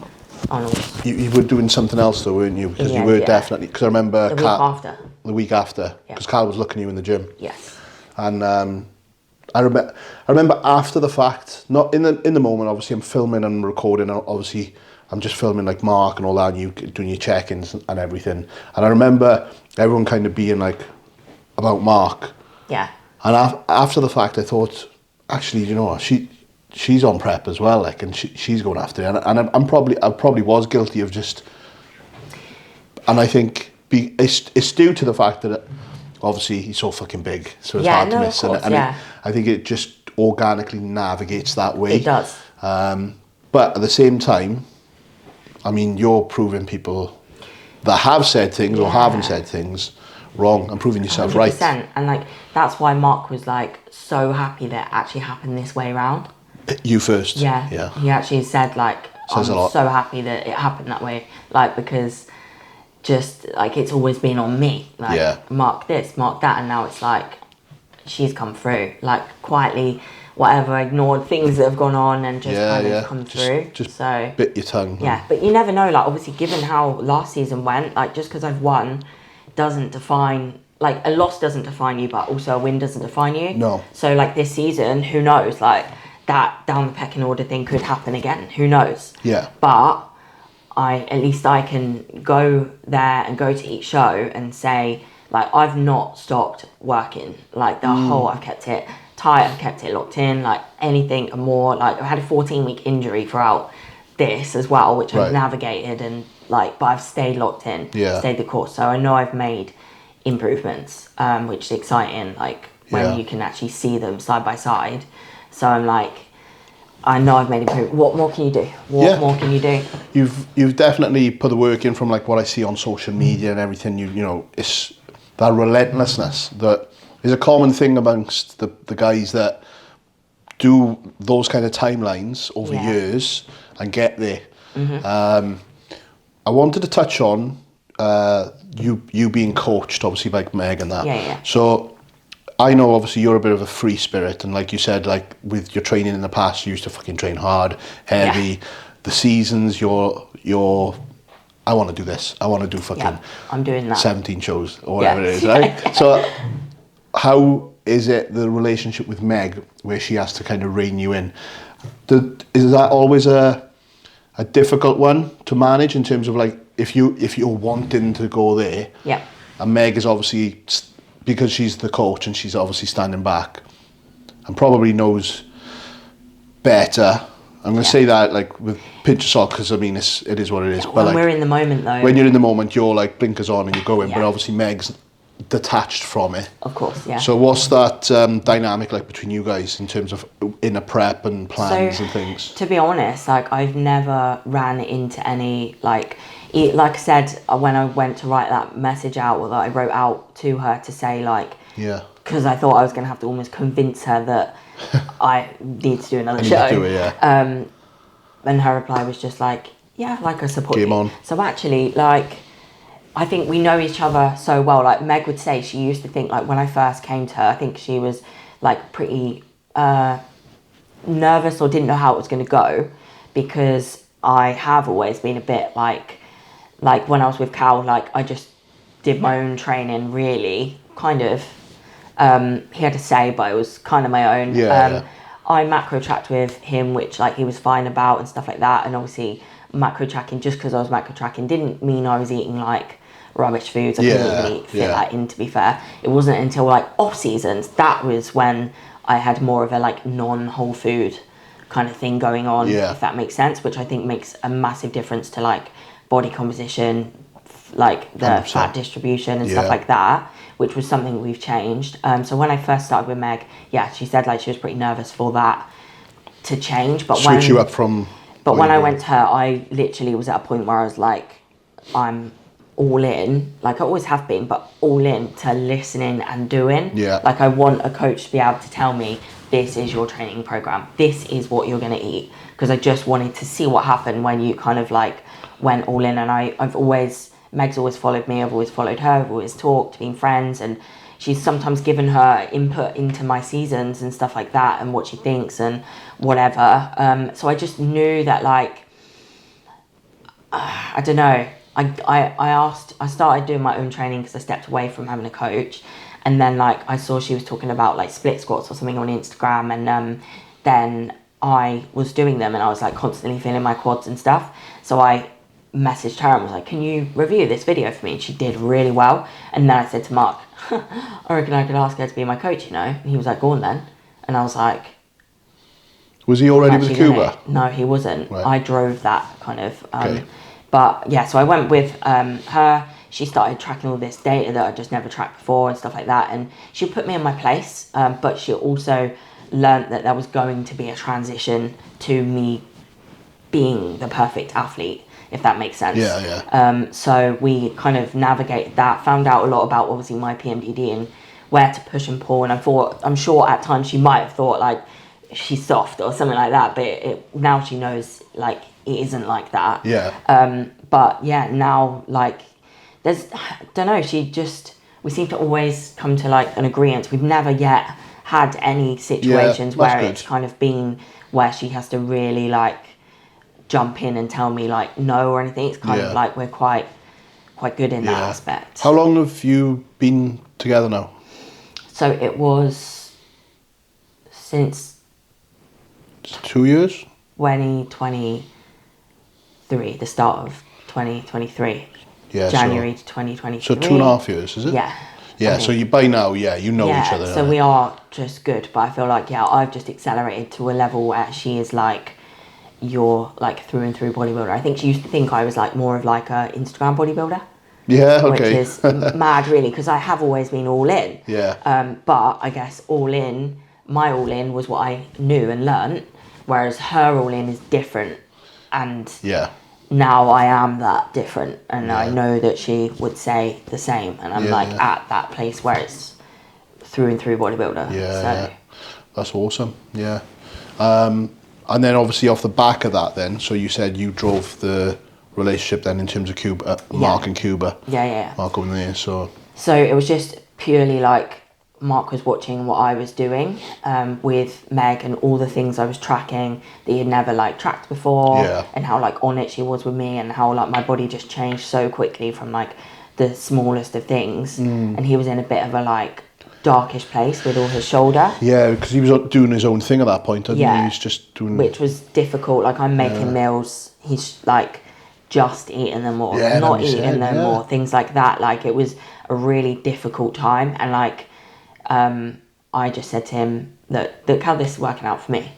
Arnold. You were doing something else though, weren't you? Because you were definitely, because I remember the week after, because Carl was looking at you in the gym. Yes. And I remember after the fact, not in the moment. Obviously, I'm filming and recording. Obviously, I'm just filming like Mark and all that, and you doing your check-ins and everything. And I remember everyone kind of being like about Mark. Yeah. And after the fact, I thought, actually, you know what, she's on prep as well, like, and she's going after it. And I probably was guilty of just, and I think it's due to the fact that obviously he's so fucking big, so it's hard to miss. Of course, I think it just organically navigates that way. It does. But at the same time, I mean, you're proving people that have said things or haven't said things wrong and proving yourself 100%. right. And like, that's why Mark was like so happy that it actually happened this way around. You first. Yeah. He actually said like, Says I'm so happy that it happened that way. Like, because just like, it's always been on me. Like, Mark this, Mark that. And now it's like, she's come through. Like, quietly, whatever, ignored things that have gone on and just kind of come through. Just so bit your tongue. Yeah, but you never know. Like, obviously, given how last season went, like, just because I've won doesn't define, like, a loss doesn't define you, but also a win doesn't define you. No. So, like, this season, who knows? Like, that down the pecking order thing could happen again. Who knows? Yeah. But at least I can go there and go to each show and say, like, I've not stopped working. Like, the whole, I've kept it tight, I've kept it locked in, like, anything and more. Like, I've had a 14-week injury throughout this as well, which Right. I've navigated and like, but I've stayed locked in, Yeah. stayed the course. So I know I've made improvements, which is exciting. Like when Yeah. you can actually see them side by side. So I'm like, I know I've made improvement. What more can you do? What more can you do? You've definitely put the work in from like what I see on social media and everything. You know, it's that relentlessness that is a common thing amongst the guys that do those kind of timelines over years and get there. I wanted to touch on you being coached, obviously, by Meg and that. Yeah. So I know, obviously, you're a bit of a free spirit, and like you said, like with your training in the past, you used to fucking train hard, heavy. Yeah. The seasons, you're. I want to do this. I want to do fucking. I'm doing that. 17 shows or whatever it is, Yeah. right? So, how is it the relationship with Meg, where she has to kind of rein you in? Is that always a difficult one to manage in terms of like if you're wanting to go there? Yeah. And Meg is obviously, because she's the coach and she's obviously standing back and probably knows better. I'm going to say that like with pinch of salt, because I mean it is what it is. When but like, we're in the moment though. when you're in the moment, you're like blinkers on and you're going. Yeah. But obviously Meg's detached from it. Of course, yeah. So what's that dynamic like between you guys in terms of inner prep and plans and things? To be honest, like I've never ran into any like I said when I went to write that message out, or that I wrote out to her to say like, because I thought I was going to have to almost convince her that I need to do another show. Do it, yeah. And her reply was just like, yeah, like I support Game you. on. So actually, like, I think we know each other so well. Like Meg would say, she used to think like when I first came to her, I think she was like pretty nervous or didn't know how it was going to go, because I have always been a bit like when I was with Cal, like I just did my own training really, kind of. He had to say, but it was kind of my own. I macro tracked with him, which like he was fine about and stuff like that. And obviously macro tracking, just because I was macro tracking, didn't mean I was eating like rubbish foods. I couldn't really fit that in, to be fair. It wasn't until like off seasons, that was when I had more of a like non-whole food kind of thing going on, if that makes sense, which I think makes a massive difference to like body composition, like the 100%. fat distribution and stuff like that, which was something we've changed. So when I first started with Meg, she said like she was pretty nervous for that to change. But switch you up from. But when I went to her, I literally was at a point where I was like, I'm all in, like I always have been, but all in to listening and doing. Like I want a coach to be able to tell me, this is your training program, this is what you're going to eat, because I just wanted to see what happened when you kind of like went all in. And Meg's always followed me, I've always followed her, I've always talked, been friends, and she's sometimes given her input into my seasons and stuff like that and what she thinks and whatever. So I just knew that like, I don't know, I started doing my own training because I stepped away from having a coach, and then like I saw she was talking about like split squats or something on Instagram, and then I was doing them and I was like constantly feeling my quads and stuff. So I messaged her and was like, can you review this video for me? And she did really well. And then I said to Mark, I reckon I could ask her to be my coach, you know? And he was like, go on then. And I was like, was he already with Cuba? No, he wasn't. Right. I drove that kind of. But yeah, so I went with her. She started tracking all this data that I just never tracked before and stuff like that. And she put me in my place, but she also learned that there was going to be a transition to me being the perfect athlete, if that makes sense. So we kind of navigated that, found out a lot about obviously my PMDD and where to push and pull. And I'm sure at times she might have thought like she's soft or something like that, but now she knows like it isn't like that. But yeah, now like I don't know, we seem to always come to like an agreement. We've never yet had any situations where it's kind of been where she has to really like jump in and tell me like no or anything. It's kind of like we're quite good in that aspect. How long have you been together now? So it was since 2 years? 2023, the start of 2023. January to 2023. So 2.5 years, is it? Yeah. So you by now, you know each other. So we are just good, but I feel like I've just accelerated to a level where she is like, you're like through and through bodybuilder. I think she used to think I was like more of like a Instagram bodybuilder. Yeah, okay. Which is mad, really, because I have always been all in. Yeah. But I guess my all in was what I knew and learnt, whereas her all in is different. And Yeah. now I am that different, and I know that she would say the same, and I'm at that place where it's through and through bodybuilder. Yeah. That's awesome. Yeah. And then obviously off the back of that then, so you said you drove the relationship then in terms of Cuba, Mark and Cuba. Yeah. Mark over there, so it was just purely like Mark was watching what I was doing with Meg and all the things I was tracking that he had never like tracked before, and how like on it she was with me, and how like my body just changed so quickly from like the smallest of things, and he was in a bit of a like darkish place with all his shoulder. Yeah, because he was doing his own thing at that point, didn't he? He was just doing... Which was difficult. Like, I'm making meals, he's like just eating them or not eating them or things like that. Like, it was a really difficult time, and like I just said to him, look how this is working out for me.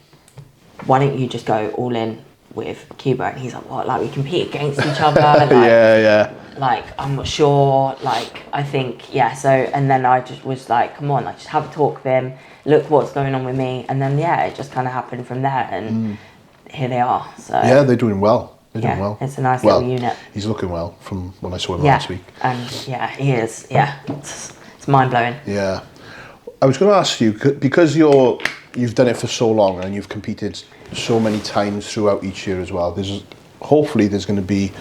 Why don't you just go all in with Cuba? And he's like, what? Like, we compete against each other? Like, like, I'm not sure. Like, I think, so, and then I just was like, come on, like, just have a talk with him, look what's going on with me. And then, it just kind of happened from there. And here they are. So yeah, they're doing well. They're doing well. It's a nice little unit. He's looking well from when I saw him last week. And he is. Yeah, it's mind blowing. Yeah. I was going to ask you, because you've done it for so long and you've competed so many times throughout each year as well, hopefully there's going to be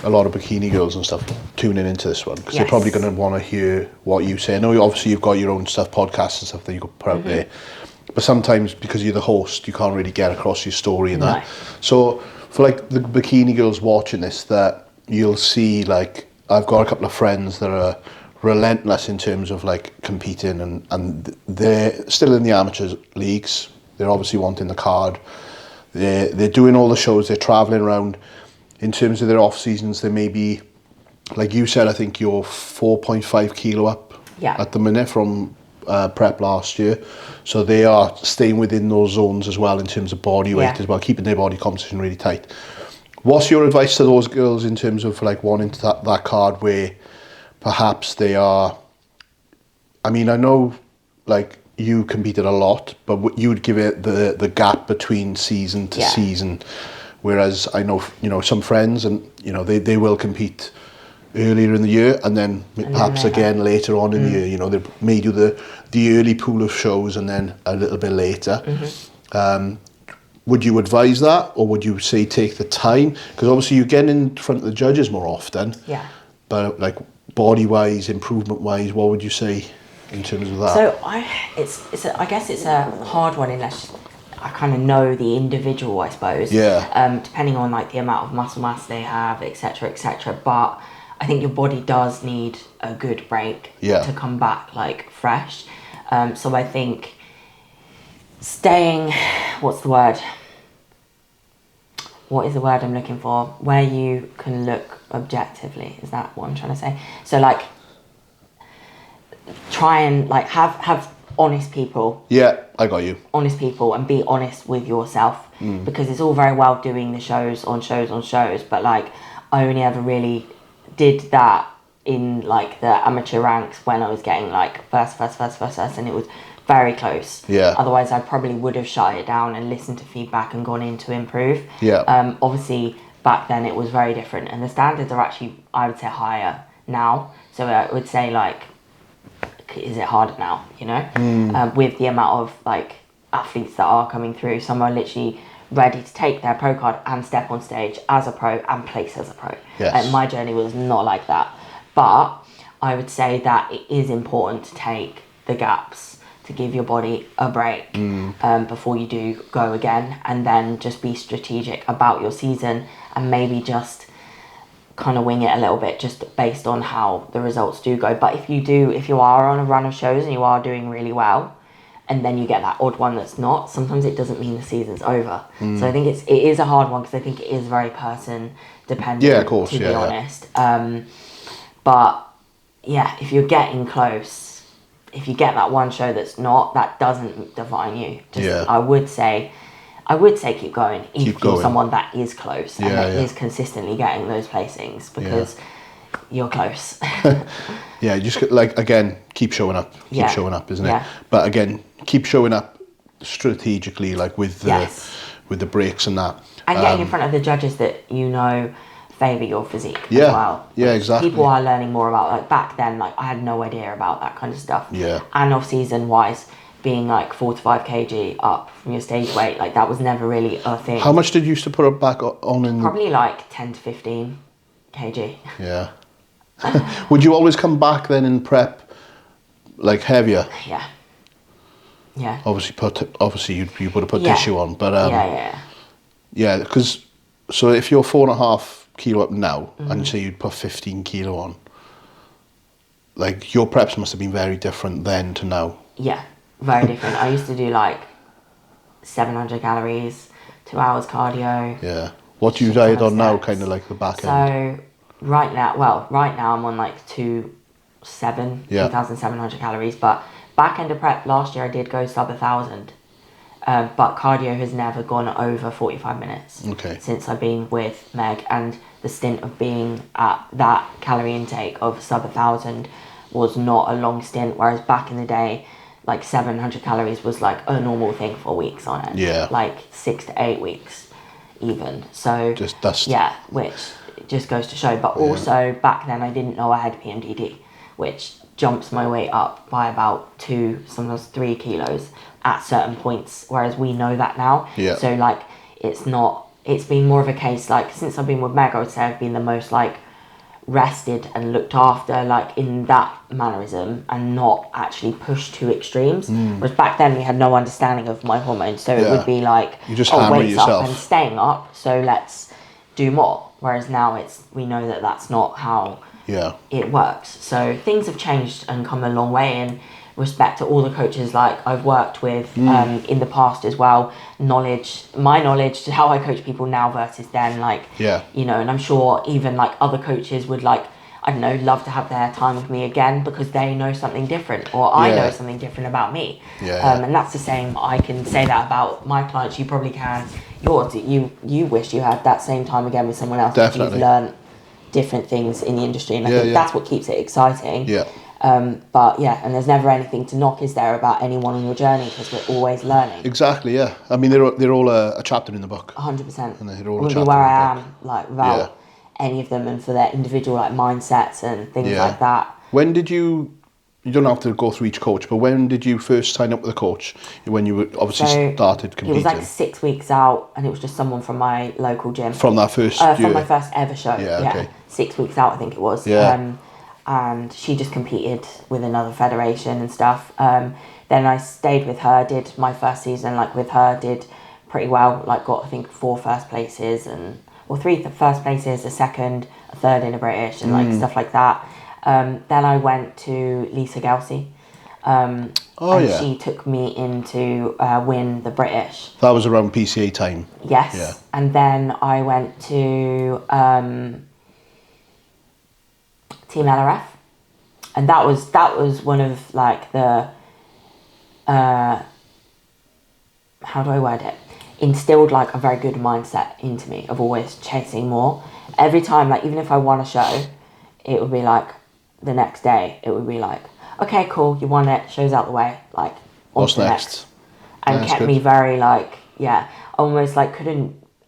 a lot of bikini girls and stuff tuning into this one, because they're probably going to want to hear what you say. I know obviously you've got your own stuff, podcasts and stuff that you could put out there, but sometimes because you're the host, you can't really get across your story and that. So for like the bikini girls watching this, that you'll see, like, I've got a couple of friends that are relentless in terms of like competing, and they're still in the amateurs leagues. They're obviously wanting the card. They're doing all the shows, they're traveling around. In terms of their off seasons, they may be, like you said, I think you're 4.5 kilo up at the minute from prep last year. So they are staying within those zones as well in terms of body weight as well, keeping their body composition really tight. What's your advice to those girls in terms of like wanting that card where perhaps they are, I mean, I know like you competed a lot, but you'd give it the gap between season to season. Whereas I know, some friends, and, they will compete earlier in the year and then perhaps again later on in the year. They may do the early pool of shows and then a little bit later. Would you advise that, or would you say take the time? Because obviously you get in front of the judges more often. Yeah. But like body-wise, improvement-wise, what would you say in terms of that? So I guess it's a hard one unless I kind of know the individual, I suppose. Yeah. Depending on like the amount of muscle mass they have, etc., etc. But I think your body does need a good break to come back like fresh. So I think staying, what is the word I'm looking for? Where you can look objectively, is that what I'm trying to say? So like try and like have honest people. Yeah, I got you. Honest people, and be honest with yourself, because it's all very well doing the shows, but like I only ever really did that in like the amateur ranks when I was getting like first, and it was very close. Yeah. Otherwise I probably would have shut it down and listened to feedback and gone in to improve. Yeah. Obviously back then it was very different, and the standards are actually, I would say, higher now. So I would say like, is it harder now, with the amount of like athletes that are coming through. Some are literally ready to take their pro card and step on stage as a pro and place as a pro. Yes. And my journey was not like that, but I would say that it is important to take the gaps, to give your body a break before you do go again, and then just be strategic about your season and maybe just kind of wing it a little bit just based on how the results do go. But if you are on a run of shows and you are doing really well, and then you get that odd one that's not, sometimes it doesn't mean the season's over. So I think it is a hard one, because I think it is very person dependent, of course, to be honest. But yeah, if you're getting close, if you get that one show that's not, that doesn't define you. I would say I would say keep going if Keep you're going. someone that is close and that is consistently getting those placings, because you're close. Yeah, you just like, again, keep showing up. Keep showing up, isn't it? But again, keep showing up strategically, like with the breaks and that. And getting in front of the judges that you know favour your physique as well. Yeah, exactly. People are learning more about, like back then, like I had no idea about that kind of stuff. Yeah. And off season wise, being like 4 to 5 kg up from your stage weight, like that was never really a thing. How much did you used to put it back on in? Probably like 10 to 15 kg. Yeah. Would you always come back then in prep like heavier? Yeah. Yeah. Obviously you would have put tissue on, but yeah, because so if you're 4.5 kilo up now and you say you'd put 15 kilo on, like your preps must have been very different then to now. Yeah, very different. I used to do like 700 calories, 2 hours cardio. Yeah. What do you diet on now, kind of like the back end? So right now I'm on like 2,700 calories, but back end of prep last year I did go sub 1,000. But cardio has never gone over 45 minutes since I've been with Meg, and the stint of being at that calorie intake of sub 1,000 was not a long stint, whereas back in the day, like 700 calories was like a normal thing for weeks on it. Yeah. Like 6 to 8 weeks even. So which just goes to show. But also back then I didn't know I had PMDD, which jumps my weight up by about 2, sometimes 3 kilos at certain points, whereas we know that now. Yeah. So like it's been more of a case, like since I've been with Meg, I would say I've been the most like rested and looked after, like in that mannerism, and not actually pushed to extremes. Whereas back then we had no understanding of my hormones, so it would be like, you just hammer weight's yourself up and staying up, so let's do more. Whereas now we know that that's not how it works. So things have changed and come a long way in respect to all the coaches like I've worked with in the past as well. My knowledge to how I coach people now versus then, like, you know, and I'm sure even like other coaches would like, I don't know, love to have their time with me again because they know something different, or I know something different about me. And that's the same, I can say that about my clients, you probably can yours. You wish you had that same time again with someone else. Definitely. You've learned different things in the industry, and I think that's what keeps it exciting. But and there's never anything to knock, is there, about anyone on your journey, because we're always learning. Exactly, yeah. I mean, they're all a chapter in the book. 100%. And they're all Would a be chapter where in the I book. am, like, without any of them, and for their individual like mindsets and things like that. When did you don't have to go through each coach, but when did you first sign up with a coach? When you obviously started competing? It was like 6 weeks out, and it was just someone from my local gym. From that first from my first ever show. Okay. 6 weeks out, I think it was. And she just competed with another federation and stuff. Then I stayed with her, did my first season like with her, did pretty well, like got I think 4 first places, or 3 first places, a second, a third in a British, and like stuff like that. Then I went to Lisa Gelsey, and she took me in to win the British. That was around PCA time. Yes. Yeah. And then I went to Team LRF, and that was one of like the how do I word it, instilled like a very good mindset into me of always chasing more. Every time, like even if I won a show, it would be like the next day it would be like, okay, cool, you won it, show's out the way, like on what's to the next? And kept me very like almost like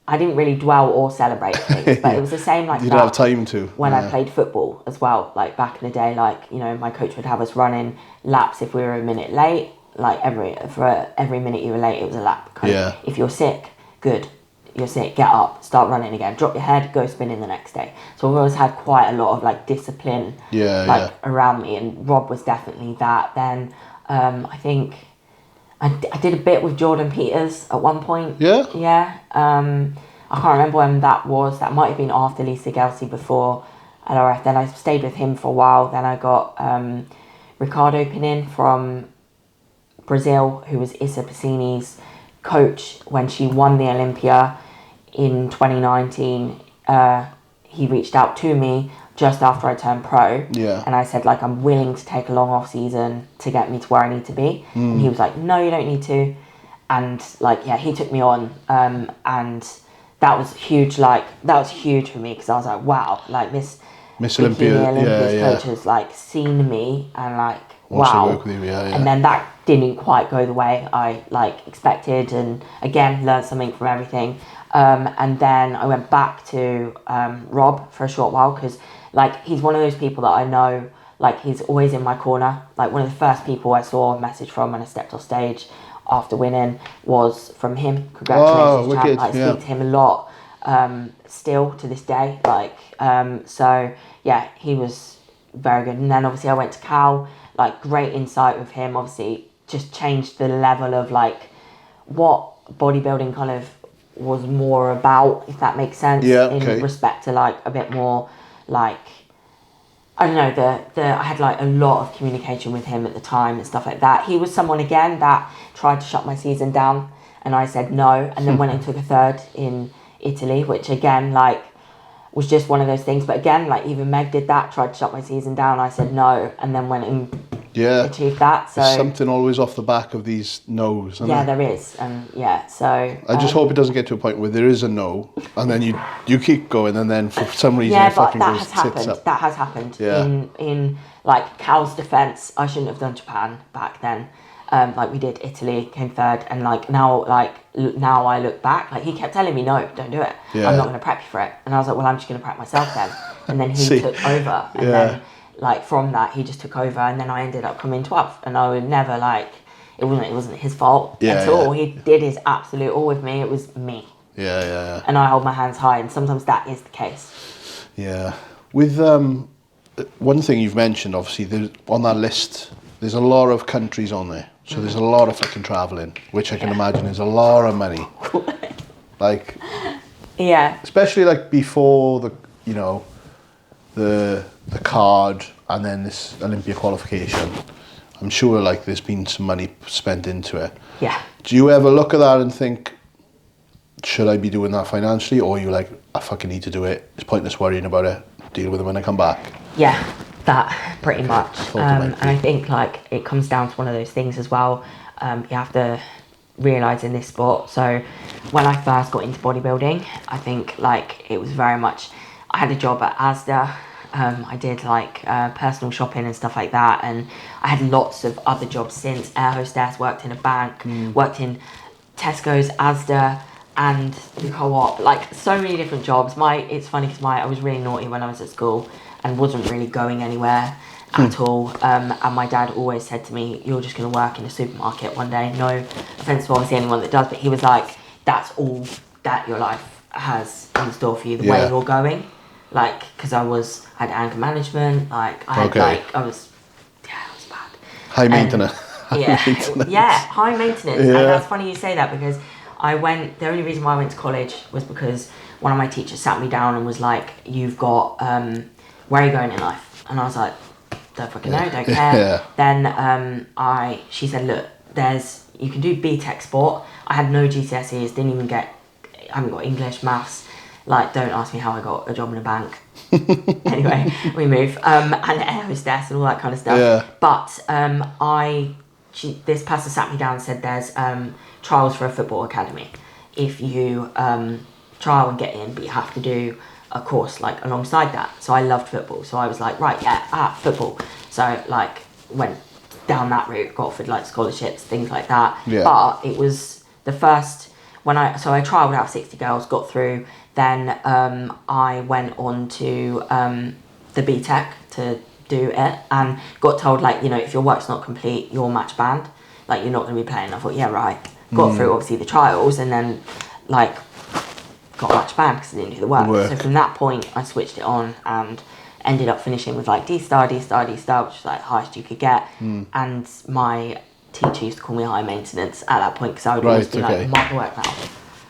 I didn't really dwell or celebrate things, but it was the same like you didn't have time to. When I played football as well, like back in the day, like, you know, my coach would have us running laps if we were a minute late, like for every minute you were late, it was a lap. If you're sick, good, you're sick, get up, start running again, drop your head, go spinning the next day. So I've always had quite a lot of like discipline around me, and Rob was definitely that. Then I think I did a bit with Jordan Peters at one point. I can't remember when that was. That might have been after Lisa Gelsey, before LRF. Then I stayed with him for a while. Then I got Ricardo Pinin from Brazil, who was Issa Piscini's coach when she won the Olympia in 2019. He reached out to me just after I turned pro, and I said, like, I'm willing to take a long off season to get me to where I need to be. And he was like, no, you don't need to. and like, yeah, he took me on, and that was huge. Like, that was huge for me, because I was like, wow, like Miss Olympia, Olympia's coach has like seen me and like, wants to wow. work with you, And then that didn't quite go the way I like expected, and again learned something from everything. And then I went back to Rob for a short while, because like he's one of those people that I know, like he's always in my corner. Like one of the first people I saw a message from when I stepped off stage after winning was from him. Congratulations, champ. Wicked, I speak to him a lot still to this day. Like so yeah, he was very good. And then obviously I went to Cal, like great insight with him. Obviously just changed the level of like what bodybuilding kind of was more about, if that makes sense. In respect to like a bit more like, I don't know, I had like a lot of communication with him at the time and stuff like that. He was someone again that tried to shut my season down, and I said no, and then went and took a third in Italy, which again like was just one of those things. But again, like even Meg did that, tried to shut my season down. I said no, and then went and achieved that. So there's something always off the back of these no's. There is, and so I just hope it doesn't get to a point where there is a no, and then you keep going, and then for some reason it fucking goes tits up. That has happened. In like Cal's defense, I shouldn't have done Japan back then. Like we did Italy, came third, and like now I look back, like he kept telling me no, don't do it. I'm not going to prep you for it, and I was like, well, I'm just going to prep myself then. And then he took over, and then like from that he just took over, and then I ended up coming 12th, and I would never like it wasn't his fault at all. He did his absolute all with me. It was me. And I hold my hands high, and sometimes that is the case. With one thing you've mentioned, obviously on that list there's a lot of countries on there, so there's a lot of fucking traveling, which I can imagine is a lot of money. Like especially like before the card and then this Olympia qualification, I'm sure like there's been some money spent into it. Do you ever look at that and think, should I be doing that financially, or are you like, I fucking need to do it, it's pointless worrying about it, deal with it when I come back? That pretty much. And I think like it comes down to one of those things as well. You have to realise in this sport, so when I first got into bodybuilding, I think like it was very much, I had a job at Asda. I did like personal shopping and stuff like that, and I had lots of other jobs since. Air hostess, worked in a bank, worked in Tesco's, Asda, and the co-op, like so many different jobs. It's funny because I was really naughty when I was at school and wasn't really going anywhere at all. And my dad always said to me, you're just going to work in a supermarket one day. No offence to obviously anyone that does, but he was like, that's all that your life has in store for you, the way you're going. Like, because I had anger management, like I had it was bad. High maintenance. High maintenance. And that's funny you say that, because the only reason why I went to college was because one of my teachers sat me down and was like, you've got, where are you going in life? And I was like, don't fucking know, don't care. Then she said, look, you can do BTEC sport. I had no GCSEs, I haven't got English, maths. Like, don't ask me how I got a job in a bank. Anyway, we move. And air hostess and all that kind of stuff. But this person sat me down and said there's trials for a football academy. If you trial and get in, but you have to do a course like alongside that. So I loved football. So I was like, right, football. So like went down that route, got offered like scholarships, things like that. But it was the first, I trialled out 60 girls, got through. Then I went on to the BTEC to do it, and got told, like, if your work's not complete, you're match banned. Like, you're not going to be playing. I thought, yeah, right. Got through, obviously, the trials, and then, like, got match banned because I didn't do the work. So from that point, I switched it on and ended up finishing with, like, D-star, D-star, D-star, which was, like, the highest you could get. And my teacher used to call me high maintenance at that point, because I would always be like, mark the work now.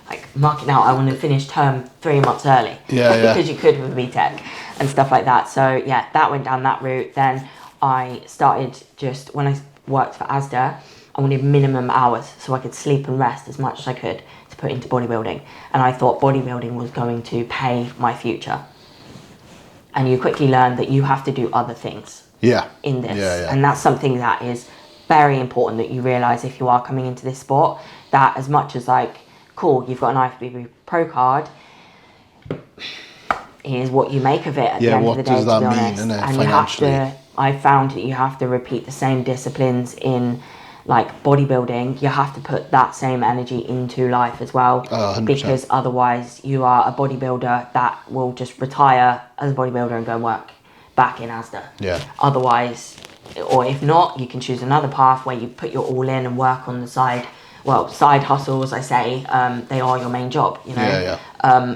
Like, mark it now, I want to finish term 3 months early. Because you could with BTEC and stuff like that. So, yeah, that went down that route. Then I started when I worked for Asda, I wanted minimum hours so I could sleep and rest as much as I could to put into bodybuilding. And I thought bodybuilding was going to pay my future. And you quickly learn that you have to do other things in this. And that's something that is very important that you realise if you are coming into this sport that as much as like, cool, you've got an IFBB Pro card, here's what you make of it at the end of the day, to be honest. And you have to, I found that you have to repeat the same disciplines in like bodybuilding. You have to put that same energy into life as well, because otherwise you are a bodybuilder that will just retire as a bodybuilder and go and work back in ASDA. Yeah. Otherwise, or if not, you can choose another path where you put your all in and work on the side. Well, side hustles, I say, they are your main job, you know.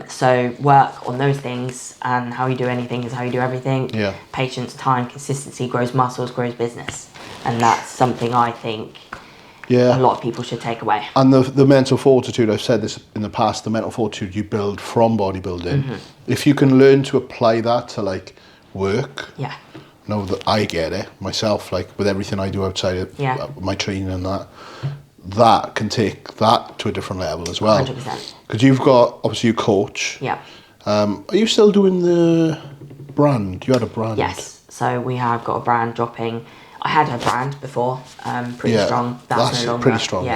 So work on those things, and how you do anything is how you do everything. Yeah. Patience, time, consistency grows muscles, grows business. And that's something I think a lot of people should take away. And the mental fortitude, I've said this in the past, the mental fortitude you build from bodybuilding, if you can learn to apply that to like work, know that I get it myself, like with everything I do outside of my training and that can take that to a different level as well. 100%. Because you've got, obviously you coach. Yeah. Are you still doing the brand? You had a brand? Yes. So we have got a brand dropping. I had a brand before, Pretty Strong. That's no longer. Pretty Strong,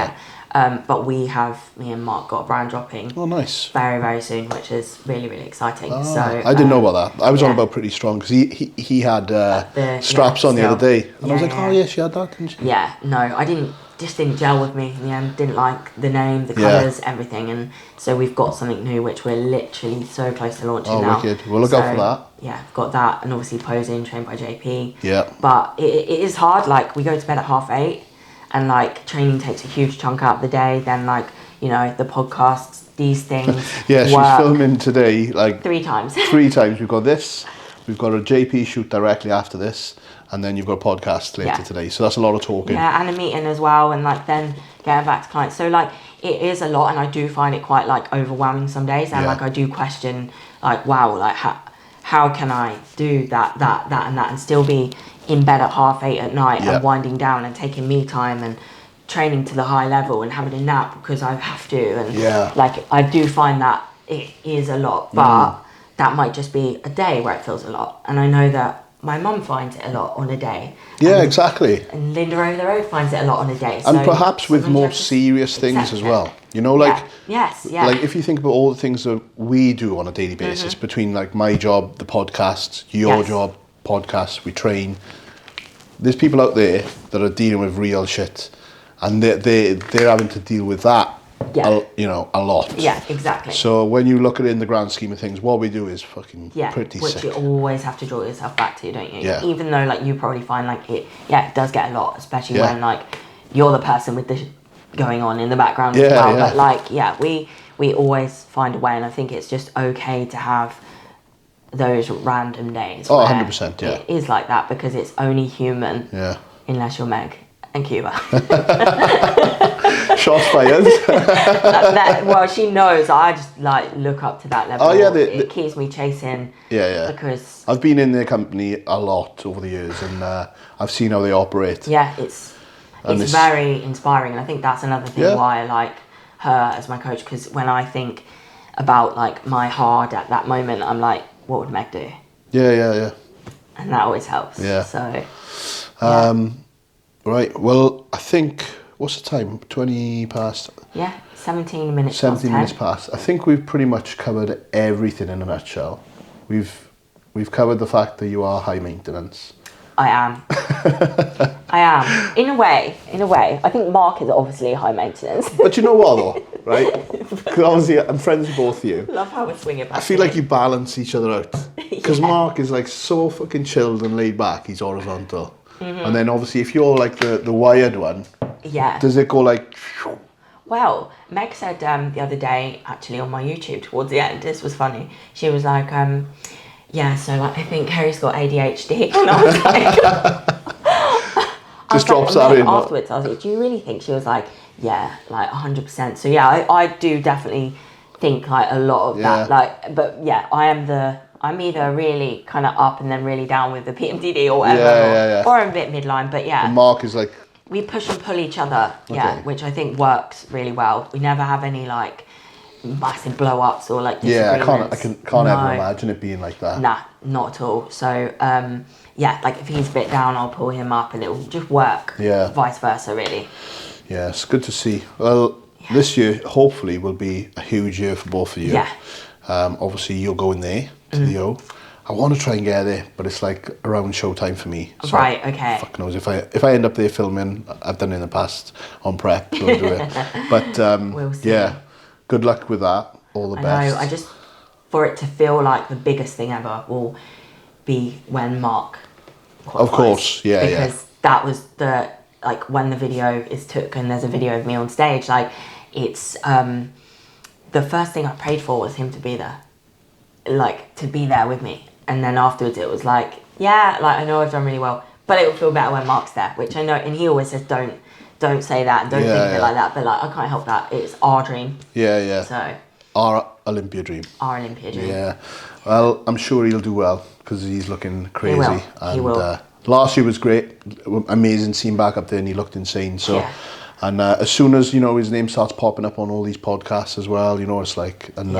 but me and Mark got a brand dropping. Oh, nice. Very, very soon, which is really, really exciting. So I didn't know about that. I was on about Pretty Strong because he had straps on the other day. And I was like, oh yeah, she had that, didn't she? Yeah, no, I didn't. Just didn't gel with me in the end. Didn't like the name, the colours, everything. And so we've got something new, which we're literally so close to launching now. Oh, wicked. We'll look out for that. Yeah, I've got that, and obviously posing, trained by JP. Yeah. But it is hard. Like, we go to bed at 8:30, and like training takes a huge chunk out of the day. Then like, you know, the podcasts, these things. Yeah, she's filming today like 3 times. 3 times. We've got this. We've got a JP shoot directly after this, and then you've got a podcast later today. So that's a lot of talking. Yeah, and a meeting as well, and like then getting back to clients. So like it is a lot, and I do find it quite like overwhelming some days, and like I do question like, wow, like how can I do that and still be in bed at 8:30 at night and winding down and taking me time and training to the high level and having a nap because I have to, and like I do find that it is a lot, but that might just be a day where it feels a lot, and I know that my mum finds it a lot on a day. Yeah, exactly. And Linda over the road finds it a lot on a day. And so perhaps with more serious things as well. You know, like like if you think about all the things that we do on a daily basis, between like my job, the podcasts, your job, podcasts, we train. There's people out there that are dealing with real shit, and they're having to deal with that. A lot. Yeah, exactly. So when you look at it in the grand scheme of things, what we do is fucking pretty which sick. You always have to draw yourself back to, don't you? Yeah. Even though like you probably find like it does get a lot, especially when like you're the person with the going on in the background as well. But like we always find a way, and I think it's just okay to have those random days. Oh, 100%, It is like that because it's only human. Yeah. Unless you're Meg and Cuba. Shots fired. Well, she knows. I just like look up to that level. Oh yeah, it keeps me chasing. Yeah. Because I've been in their company a lot over the years, and I've seen how they operate. Yeah, it's very inspiring, and I think that's another thing why I like her as my coach. Because when I think about like my hard at that moment, I'm like, what would Meg do? Yeah. And that always helps. Yeah. So. Right. Well, I think. What's the time? 20 past? Yeah, 17 minutes 17 minutes past. I think we've pretty much covered everything in a nutshell. We've covered the fact that you are high maintenance. I am. I am. In a way. I think Mark is obviously high maintenance. But you know what though, right? Because obviously I'm friends with both of you. Love how we swing it back. I feel like you balance each other out. Because Mark is like so fucking chilled and laid back, he's horizontal. And then obviously if you're like the wired one, does it go like... Well, Meg said the other day, actually on my YouTube towards the end, this was funny. She was like, so like, I think Harry's got ADHD. And I was like... Just drops that in. Afterwards, I was like, do you really think? She was like, yeah, like 100%. So yeah, I do definitely think like a lot of that. Like, but yeah, I'm either really kind of up and then really down with the PMDD or whatever, or I'm a bit midline, but yeah. And Mark is like... We push and pull each other, which I think works really well. We never have any like massive blow-ups or like Yeah, disagreements. I can't ever imagine it being like that. Nah, not at all. So, yeah, like if he's a bit down, I'll pull him up and it'll just work. Yeah. Vice versa, really. Yeah, it's good to see. Well, this year, hopefully, will be a huge year for both of you. Yeah. Obviously, you're going there to the O. I want to try and get there, but it's like around showtime for me. So Right, okay. fuck knows. If I end up there filming, I've done it in the past on prep, so I'll do it. But We'll see. yeah, good luck with that. All the best. I just, for it to feel like the biggest thing ever will be when Mark qualifies. Of course, yeah, because that was the, like when the video is took and there's a video of me on stage, like it's, the first thing I prayed for was him to be there. Like, to be there with me. And then afterwards it was like, yeah, like I know I've done really well, but it will feel better when Mark's there, which I know, and he always says don't say that, don't think of it like that, but like I can't help that. It's our dream. Yeah. So Our Olympia dream. our Olympia dream. Yeah. Well, I'm sure he'll do well because he's looking crazy. He will. Last year was great, amazing seeing back up there, and he looked insane. So, Yeah. and as soon as his name starts popping up on all these podcasts as well, it's like, and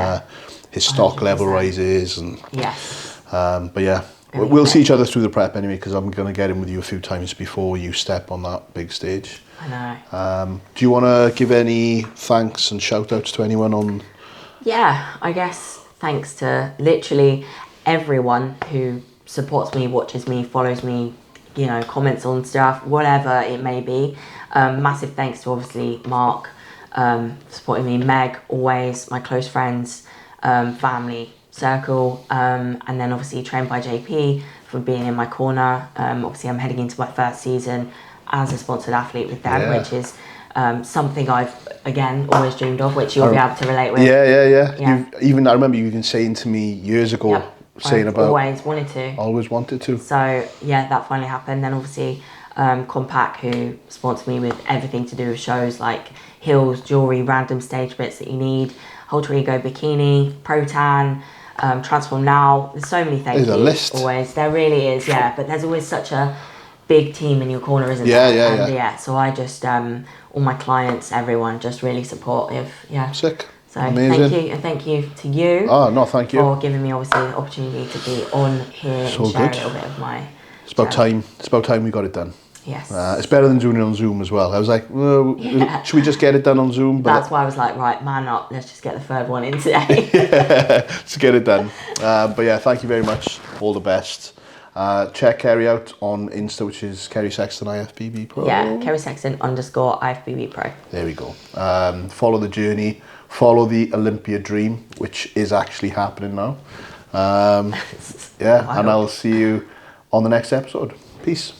his stock 100%. level rises, and Yes. but yeah, we'll see each other through the prep anyway, because I'm gonna get in with you a few times before you step on that big stage. I know. Do you want to give any thanks and shout outs to anyone on? Yeah, I guess thanks to literally everyone who supports me, watches me, follows me, comments on stuff, whatever it may be. Massive thanks to obviously Mark, supporting me, Meg, always, my close friends, family circle, and then obviously Trained by JP for being in my corner. Obviously I'm heading into my first season as a sponsored athlete with them, which is something I've, again, always dreamed of, which you'll be able to relate with. Yeah. I remember you even saying to me years ago, saying I've about always wanted to. So yeah, that finally happened. Then obviously Compact, who sponsored me with everything to do with shows like heels, jewelry, random stage bits that you need, Alter Ego Bikini, Pro Tan, Transform Now. There's so many thank yous. There's a list. Always, there really is. Yeah, but there's always such a big team in your corner, isn't there? Yeah. So I just all my clients, everyone, just really supportive. Yeah. Sick. So amazing. thank you, and thank you to you. Oh no, thank you for giving me obviously the opportunity to be on here So and share good. a little bit of my. It's about time. It's about time we got it done. Yes. It's better than doing it on Zoom as well. I was like, should we just get it done on Zoom? But that's why I was like, right, man up. Let's just get the third one in today. let's get it done. But yeah, thank you very much. All the best. Check Kerry out on Insta, which is Kerry Sexton IFBB Pro. Yeah, Kerry Sexton _IFBB Pro. There we go. Follow the journey. Follow the Olympia dream, which is actually happening now. And I'll see you on the next episode. Peace.